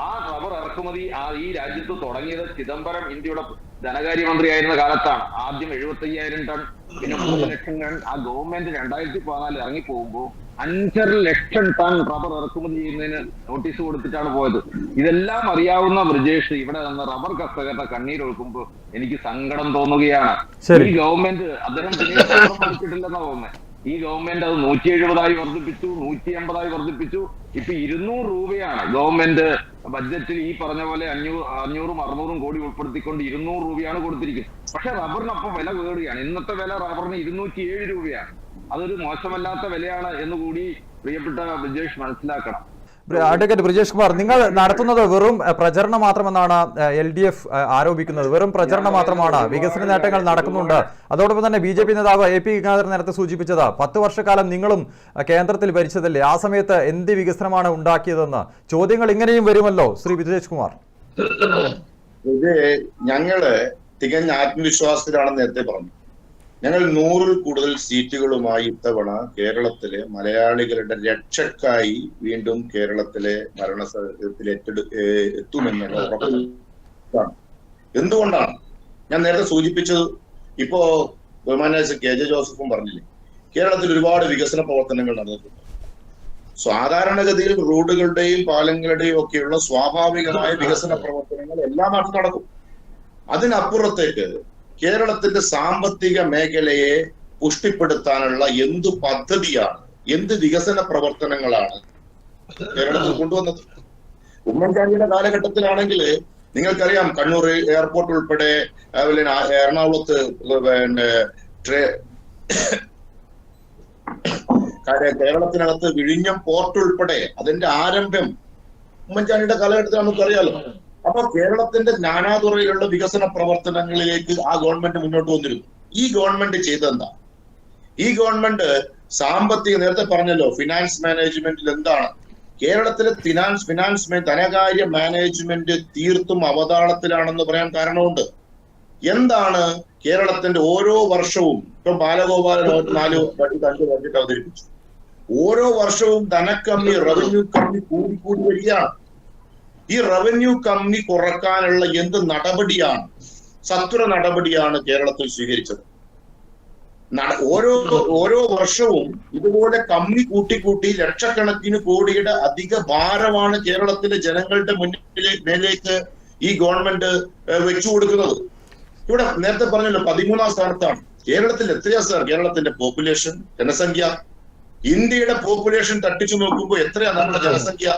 ആ റബ്ബർ ഇറക്കുമതി ഈ രാജ്യത്ത് തുടങ്ങിയത് ചിദംബരം ഇന്ത്യയുടെ ധനകാര്യമന്ത്രിയായിരുന്ന കാലത്താണ്. ആദ്യം 75,000 ടൺ, പിന്നെ 3 ലക്ഷം ടൺ. ആ ഗവൺമെന്റ് 2014 ഇറങ്ങി പോകുമ്പോൾ 5.5 ലക്ഷം ടൺ റബ്ബർ ഇറക്കുമതി ചെയ്യുന്നതിന് നോട്ടീസ് കൊടുത്തിട്ടാണ് പോയത്. ഇതെല്ലാം അറിയാവുന്ന ബ്രിജേഷ് ഇവിടെ നിന്ന് റബ്ബർ കർഷകരുടെ കണ്ണീരൊഴുക്കുമ്പോൾ എനിക്ക് സങ്കടം തോന്നുകയാണ്. ഈ ഗവൺമെന്റ് അദ്ദേഹം പഠിച്ചിട്ടില്ലെന്നാ തോന്നുന്നത്. ഈ ഗവൺമെന്റ് അത് 170 വർദ്ധിപ്പിച്ചു, 180 വർദ്ധിപ്പിച്ചു. ഇപ്പൊ 200 രൂപയാണ് ഗവൺമെന്റ് ബഡ്ജറ്റിൽ ഈ പറഞ്ഞ പോലെ 500-600 കോടി ഉൾപ്പെടുത്തിക്കൊണ്ട് 200 രൂപയാണ് കൊടുത്തിരിക്കുന്നത്. പക്ഷെ റബ്ബറിനൊപ്പം വില കയറുകയാണ്. ഇന്നത്തെ വില റബ്ബറിന് 207 രൂപയാണ്. അതൊരു മോശമല്ലാത്ത വിലയാണ് എന്ന് കൂടി പ്രിയപ്പെട്ട ബ്രിജേഷ് മനസ്സിലാക്കണം. അഡ്വക്കേറ്റ് ബ്രിജേഷ് കുമാർ, നിങ്ങൾ നടത്തുന്നത് വെറും പ്രചരണം മാത്രമെന്നാണ് LDF ആരോപിക്കുന്നത്. വെറും പ്രചരണം മാത്രമാണ്, വികസന നേട്ടങ്ങൾ നടക്കുന്നുണ്ട്. അതോടൊപ്പം തന്നെ BJP നേതാവ് AP ഗംഗാധരൻ നേരത്തെ സൂചിപ്പിച്ചത് 10 വർഷക്കാലം നിങ്ങളും കേന്ദ്രത്തിൽ ഭരിച്ചതല്ലേ, ആ സമയത്ത് എന്ത് വികസനമാണ് ഉണ്ടാക്കിയതെന്ന് ചോദ്യങ്ങൾ ഇങ്ങനെയും വരുമല്ലോ ശ്രീ ബ്രിജേഷ് കുമാർ. ഇത് ഞങ്ങള് തികഞ്ഞ ആത്മവിശ്വാസത്തിലാണെന്ന് നേരത്തെ പറഞ്ഞു. ഞങ്ങൾ 100-ൽ കൂടുതൽ സീറ്റുകളുമായി ഇത്തവണ കേരളത്തിലെ മലയാളികളുടെ രക്ഷക്കായി വീണ്ടും കേരളത്തിലെ ഭരണത്തിൽ എത്തുമെന്നുള്ള ഉറപ്പാണ്. എന്തുകൊണ്ടാണ് ഞാൻ നേരത്തെ സൂചിപ്പിച്ചത്? ഇപ്പോ ബഹുമാന്യ KJ ജോസഫും പറഞ്ഞില്ലേ, കേരളത്തിൽ ഒരുപാട് വികസന പ്രവർത്തനങ്ങൾ നടന്നിട്ടുണ്ട്. സാധാരണഗതിയിൽ റോഡുകളുടെയും പാലങ്ങളുടെയും ഒക്കെയുള്ള സ്വാഭാവികമായ വികസന പ്രവർത്തനങ്ങൾ എല്ലാ നാട്ടിലും നടക്കും. അതിനപ്പുറത്തേക്ക് കേരളത്തിന്റെ സാമ്പത്തിക മേഖലയെ പുഷ്ടിപ്പെടുത്താനുള്ള എന്തു പദ്ധതിയാണ്, എന്ത് വികസന പ്രവർത്തനങ്ങളാണ് കേരളത്തിൽ കൊണ്ടുവന്നത്? ഉമ്മൻചാണ്ടിയുടെ കാലഘട്ടത്തിലാണെങ്കിൽ നിങ്ങൾക്കറിയാം, കണ്ണൂർ എയർപോർട്ട് ഉൾപ്പെടെ, എറണാകുളത്ത് കേരളത്തിനകത്ത് വിഴിഞ്ഞം പോർട്ട് ഉൾപ്പെടെ അതിന്റെ ആരംഭം ഉമ്മൻചാണ്ടിയുടെ കാലഘട്ടത്തിൽ നമുക്കറിയാലോ. അപ്പൊ കേരളത്തിന്റെ നാനാതുറയിലുള്ള വികസന പ്രവർത്തനങ്ങളിലേക്ക് ആ ഗവൺമെന്റ് മുന്നോട്ട് വന്നിരുന്നു. ഈ ഗവൺമെന്റ് ചെയ്തെന്താ? ഈ ഗവൺമെന്റ് സാമ്പത്തിക, നേരത്തെ പറഞ്ഞല്ലോ, ഫിനാൻസ് മാനേജ്മെന്റിൽ എന്താണ് കേരളത്തിലെ ഫിനാൻസ് ധനകാര്യ മാനേജ്മെന്റ് തീർത്തും അവതാളത്തിലാണെന്ന് പറയാൻ കാരണമുണ്ട്. എന്താണ് കേരളത്തിന്റെ ഓരോ വർഷവും, ഇപ്പം ബാലഗോപാലൻ 4 ബഡ്ജറ്റ് അവതരിപ്പിച്ചു. ഓരോ വർഷവും ധനക്കമ്മി, റവന്യൂ കമ്മി കൂടി വരികയാണ്. ഈ റവന്യൂ കമ്മി കുറക്കാനുള്ള എന്ത് നടപടിയാണ്, സത്വര നടപടിയാണ് കേരളത്തിൽ സ്വീകരിച്ചത്? ഓരോ വർഷവും ഇതുപോലെ കമ്മി കൂട്ടി ലക്ഷക്കണക്കിന് കോടിയുടെ അധിക ഭാരമാണ് കേരളത്തിലെ ജനങ്ങളുടെ മേലേക്ക് ഈ ഗവൺമെന്റ് വെച്ചു കൊടുക്കുന്നത്. ഇവിടെ നേരത്തെ പറഞ്ഞല്ലോ 13ാം സ്ഥാനത്താണ്. കേരളത്തിൽ എത്രയാ സാർ കേരളത്തിന്റെ പോപ്പുലേഷൻ, ജനസംഖ്യ? ഇന്ത്യയുടെ പോപ്പുലേഷൻ തട്ടിച്ചു നോക്കുമ്പോൾ എത്രയാ നമ്മുടെ ജനസംഖ്യ?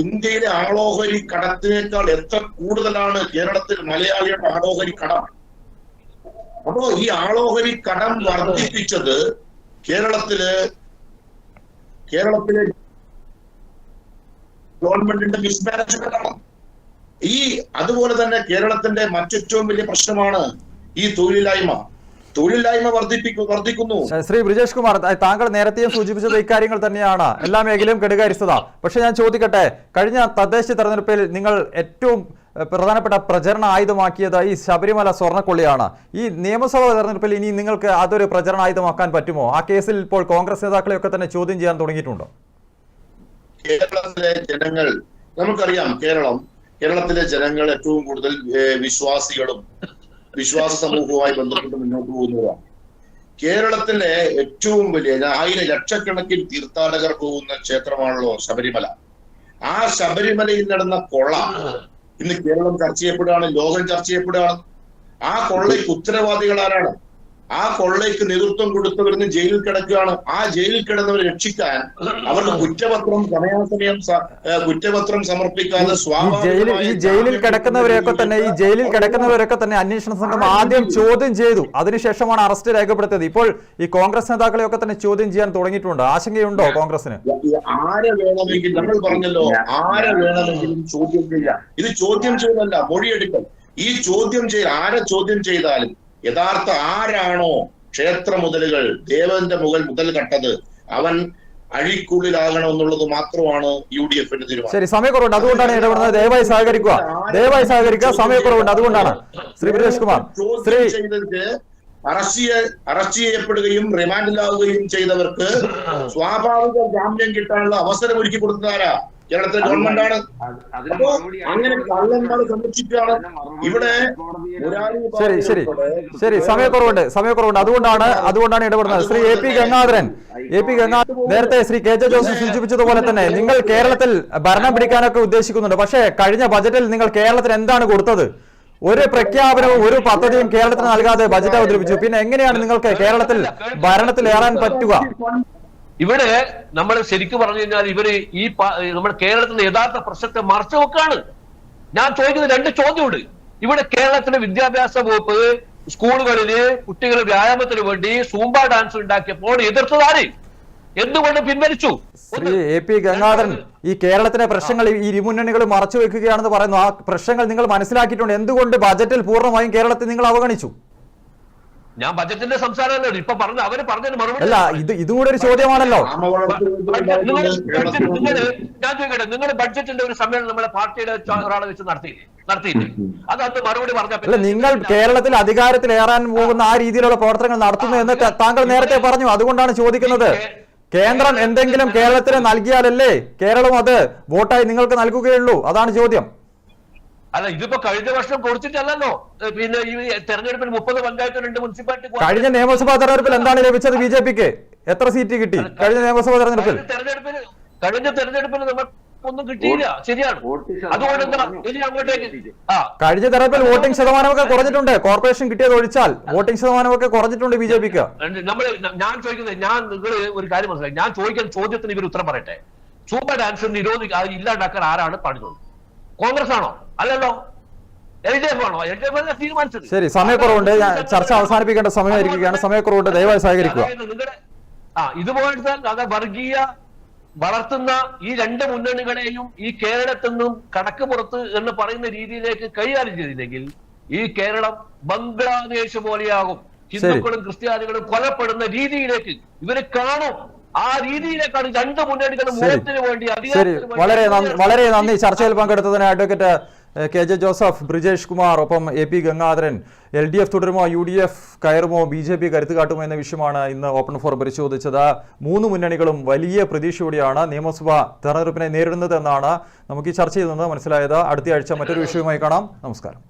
ഇന്ത്യയിലെ ആളോഹരി കടത്തിനേക്കാൾ എത്ര കൂടുതലാണ് കേരളത്തിൽ മലയാളിയുടെ ആളോഹരി കടം? അപ്പോ ഈ ആളോഹരി കടം വർദ്ധിപ്പിച്ചത് കേരളത്തിലെ ഗവൺമെന്റിന്റെ മിസ്മാനേജ്മെന്റ് ആണ്. അതുപോലെ തന്നെ കേരളത്തിന്റെ മറ്റേറ്റവും വലിയ പ്രശ്നമാണ് ഈ തൊഴിലില്ലായ്മ വർദ്ധിക്കുന്നു. ശ്രീ ബ്രിജേഷ് കുമാർ, താങ്കൾ നേരത്തെയും സൂചിപ്പിച്ചത് ഇക്കാര്യങ്ങൾ തന്നെയാണ്, എല്ലാ മേഖലയും കെടുകാര്യസ്ഥത. പക്ഷെ ഞാൻ ചോദിക്കട്ടെ, കഴിഞ്ഞ തദ്ദേശ തെരഞ്ഞെടുപ്പിൽ നിങ്ങൾ ഏറ്റവും പ്രധാനപ്പെട്ട പ്രചരണ ആയുധമാക്കിയത് ഈ ശബരിമല സ്വർണ്ണക്കൊള്ളിയാണ്. ഈ നിയമസഭാ തെരഞ്ഞെടുപ്പിൽ ഇനി നിങ്ങൾക്ക് അതൊരു പ്രചരണ ആയുധമാക്കാൻ പറ്റുമോ? ആ കേസിൽ ഇപ്പോൾ കോൺഗ്രസ് നേതാക്കളെയൊക്കെ തന്നെ ചോദ്യം ചെയ്യാൻ തുടങ്ങിയിട്ടുണ്ടോ? കേരളത്തിലെ ജനങ്ങൾ, നമുക്കറിയാം, കേരളത്തിലെ ജനങ്ങൾ ഏറ്റവും കൂടുതൽ വിശ്വാസികളും വിശ്വാസ സമൂഹവുമായി ബന്ധപ്പെട്ട് മുന്നോട്ട് പോകുന്നതാണ്. കേരളത്തിലെ ഏറ്റവും വലിയ ലക്ഷക്കണക്കിന് തീർത്ഥാടകർ പോകുന്ന ക്ഷേത്രമാണല്ലോ ശബരിമല. ആ ശബരിമലയിൽ നടന്ന കൊള്ള ഇന്ന് കേരളം ചർച്ച ചെയ്യപ്പെടുകയാണ്, ലോകം ചർച്ച ചെയ്യപ്പെടുകയാണ്. ആ കൊള്ളയ്ക്ക് ഉത്തരവാദികൾ ആരാണ്? ആ കൊള്ളയ്ക്ക് നേതൃത്വം കൊടുത്തവരിന്ന് ജയിലിൽ കിടക്കുകയാണ്. ആ ജയിലിൽ കിടന്നവരെ രക്ഷിക്കാൻ അവർക്ക് കുറ്റപത്രം സമർപ്പിക്കാതെ ഈ ജയിലിൽ കിടക്കുന്നവരൊക്കെ തന്നെ അന്വേഷണ സംഘം ആദ്യം ചോദ്യം ചെയ്തു, അതിനുശേഷമാണ് അറസ്റ്റ് രേഖപ്പെടുത്തിയത്. ഇപ്പോൾ ഈ കോൺഗ്രസ് നേതാക്കളെയൊക്കെ തന്നെ ചോദ്യം ചെയ്യാൻ തുടങ്ങിയിട്ടുണ്ട്. ആശങ്കയുണ്ടോ കോൺഗ്രസിന്? ആരെ വേണമെങ്കിലും, നമ്മൾ പറഞ്ഞല്ലോ, ആരെ വേണമെങ്കിലും ചോദ്യം ചെയ്യാം. ഇത് ചോദ്യം ചെയ്യലല്ല, മൊഴിയെടുക്കൽ. ഈ ചോദ്യം ആരെ ചോദ്യം ചെയ്താലും യഥാർത്ഥ ആരാണോ ക്ഷേത്ര മുതലുകൾ, ദേവന്റെ മുതൽ കട്ടത്, അവൻ അഴിക്കുള്ളിലാകണമെന്നുള്ളത് മാത്രമാണ് UDFന്റെ തീരുമാനം. ശരി, സമയക്കുറവുണ്ട്, അതുകൊണ്ടാണ് ഇടപെടുന്നത്. ദയവായി സഹകരിക്കുക, സമയക്കുറവുണ്ട്, അതുകൊണ്ടാണ്. ശ്രീ ബ്രിജേഷ് കുമാർ, അറസ്റ്റ് ചെയ്യപ്പെടുകയും റിമാൻഡിലാവുകയും ചെയ്തവർക്ക് സ്വാഭാവിക ജാമ്യം കിട്ടാനുള്ള അവസരം ഒരുക്കി കൊടുത്തതാരാ? കേരളത്തിലെ ഗവൺമെന്റാണ്. അപ്പോ അങ്ങനെ കള്ളന്മാരെ സംരക്ഷിക്കുകയാണ് ഇവിടെ. ശരി സമയക്കുറവുണ്ട് അതുകൊണ്ടാണ് ഇടപെടുന്നത്. ശ്രീ എ പി ഗംഗാധരൻ നേരത്തെ ശ്രീ കെ ജെ ജോസഫ് സൂചിപ്പിച്ചതുപോലെ തന്നെ നിങ്ങൾ കേരളത്തിൽ ഭരണം പിടിക്കാനൊക്കെ ഉദ്ദേശിക്കുന്നുണ്ട്. പക്ഷേ കഴിഞ്ഞ ബജറ്റിൽ നിങ്ങൾ കേരളത്തിന് എന്താണ് കൊടുത്തത്? ഒരു പ്രഖ്യാപനവും ഒരു പദ്ധതിയും കേരളത്തിന് നൽകാതെ ബജറ്റ് അവതരിപ്പിച്ചു. പിന്നെ എങ്ങനെയാണ് നിങ്ങൾക്ക് കേരളത്തിൽ ഭരണത്തിൽ ഏറാൻ പറ്റുക? ഇവിടെ നമ്മൾ ശരിക്കും പറഞ്ഞു കഴിഞ്ഞാൽ ഇവര് ഈ നമ്മുടെ കേരളത്തിന്റെ യഥാർത്ഥ പ്രശ്നത്തെ മറച്ചു വെക്കാണ്. ഞാൻ ചോദിക്കുന്ന 2 ചോദ്യമുണ്ട്. ഇവിടെ കേരളത്തിലെ വിദ്യാഭ്യാസ വകുപ്പ് സ്കൂളുകളില് കുട്ടികൾ വ്യായാമത്തിന് വേണ്ടി സൂംബ ഡാൻസ് ഉണ്ടാക്കിയപ്പോൾ എതിർത്തതാണ്. എന്തുകൊണ്ട് പിൻവലിച്ചു? ശ്രീ എ പി ഗംഗാധരൻ, ഈ കേരളത്തിലെ പ്രശ്നങ്ങൾ ഈ ഇരുമുന്നണികൾ മറച്ചു വെക്കുകയാണെന്ന് പറയുന്നു. ആ പ്രശ്നങ്ങൾ നിങ്ങൾ മനസ്സിലാക്കിയിട്ടുണ്ട്. എന്തുകൊണ്ട് ബജറ്റിൽ പൂർണ്ണമായും കേരളത്തെ നിങ്ങൾ അവഗണിച്ചു? ഞാൻ ബജറ്റിന്റെ സംസാരമല്ലോ ഇപ്പൊ പറഞ്ഞു. അവര് പറഞ്ഞതിന് മറുപടി അല്ല, ഇതും കൂടെ ഒരു ചോദ്യമാണല്ലോ. ഞാൻ ചോദിക്കട്ടെ, നിങ്ങളുടെ ബഡ്ജറ്റിന്റെ ഒരു സമ്മേളനം നമ്മളെ പാർട്ടിയുടെ ഒരാളെ വെച്ച് നടത്തിയില്ലേ? അത് അന്ന് മറുപടി അല്ല, നിങ്ങൾ കേരളത്തിൽ അധികാരത്തിൽ ഏറാൻ പോകുന്ന ആ രീതിയിലുള്ള പ്രവർത്തനങ്ങൾ നടത്തുന്നു എന്ന് താങ്കൾ നേരത്തെ പറഞ്ഞു. അതുകൊണ്ടാണ് ചോദിക്കുന്നത്. കേന്ദ്രം എന്തെങ്കിലും കേരളത്തിന് നൽകിയാലല്ലേ കേരളം അത് വോട്ടായി നിങ്ങൾക്ക് നൽകുകയുള്ളൂ? അതാണ് ചോദ്യം. അല്ല, ഇതിപ്പോ കഴിഞ്ഞ വർഷം കൊടുത്തിട്ടല്ലോ. പിന്നെ ഈ തെരഞ്ഞെടുപ്പിൽ 30 പഞ്ചായത്ത് 2 മുനിസിപ്പാലിറ്റി. കഴിഞ്ഞ നിയമസഭാ തെരഞ്ഞെടുപ്പിൽ എന്താണ് ലഭിച്ചത്? ബിജെപിക്ക് എത്ര സീറ്റ് കിട്ടി കഴിഞ്ഞ നിയമസഭാ തെരഞ്ഞെടുപ്പിൽ? കഴിഞ്ഞ തെരഞ്ഞെടുപ്പിൽ നമുക്കൊന്നും കിട്ടിയില്ല. ശരിയാണ്. അതുകൊണ്ട് എന്താ ഇനി അങ്ങോട്ടേക്ക് കഴിഞ്ഞ തെരഞ്ഞെടുപ്പിൽ വോട്ടിംഗ് ശതമാനമൊക്കെ കുറഞ്ഞിട്ടുണ്ട്. കോർപ്പറേഷൻ കിട്ടിയത് ഒഴിച്ചാൽ വോട്ടിംഗ് ശതമാനമൊക്കെ കുറഞ്ഞിട്ടുണ്ട് ബിജെപിക്ക്. ഞാൻ ചോദിക്കുന്നത്, നിങ്ങൾ ഒരു കാര്യം മനസ്സിലായി. ഞാൻ ചോദിക്കുന്ന ചോദ്യത്തിന് ഇവർ ഉത്തരം പറയട്ടെ. സൂപ്പർ ഡാൻസ് ഇല്ലാണ്ടാക്കാൻ ആരാണ് പറഞ്ഞത്? കോൺഗ്രസ് ആണോ? അല്ലല്ലോ. LDF ആണോ? LDF തീരുമാനിച്ചത്. ശരി, സമയക്കുറവുണ്ട്. ചർച്ച അവസാനിപ്പിക്കേണ്ട സമയമായിരിക്കുകയാണ്. സമയക്കുറവുണ്ട്, ദയവായി സഹകരിക്കുക. ഇതുപോലത്തെ വർഗീയ വളർത്തുന്ന ഈ 2 മുന്നണികളെയും ഈ കേരളത്തിൽ നിന്നും കടക്ക് പുറത്ത് എന്ന് പറയുന്ന രീതിയിലേക്ക് കൈകാര്യം ചെയ്തില്ലെങ്കിൽ ഈ കേരളം ബംഗ്ലാദേശ് പോലെയാകും. ഹിന്ദുക്കളും ക്രിസ്ത്യാനികളും കൊലപ്പെടുന്ന രീതിയിലേക്ക് ഇവര് കാണും. ആ രീതിയിലേക്കാണ് 2 മുന്നണികളും വോട്ടിന് വേണ്ടി വളരെ നന്ദി. ചർച്ചയിൽ പങ്കെടുത്തതിന് advocate K J Joseph, Brijesh Kumar, ഒപ്പം എ പി ഗംഗാധരൻ. LDF തുടരുമോ, UDF കയറുമോ, BJP കരുത്ത് കാട്ടുമോ എന്ന വിഷയമാണ് ഇന്ന് ഓപ്പൺ ഫോറം പരിശോധിച്ചത്. 3 മുന്നണികളും വലിയ പ്രതീക്ഷയോടെയാണ് നിയമസഭാ തെരഞ്ഞെടുപ്പിനെ നേരിടുന്നത് എന്നാണ് നമുക്ക് ഈ ചർച്ചയിൽ നിന്ന് മനസ്സിലായത്. അടുത്ത ആഴ്ച മറ്റൊരു വിഷയവുമായി കാണാം. നമസ്കാരം.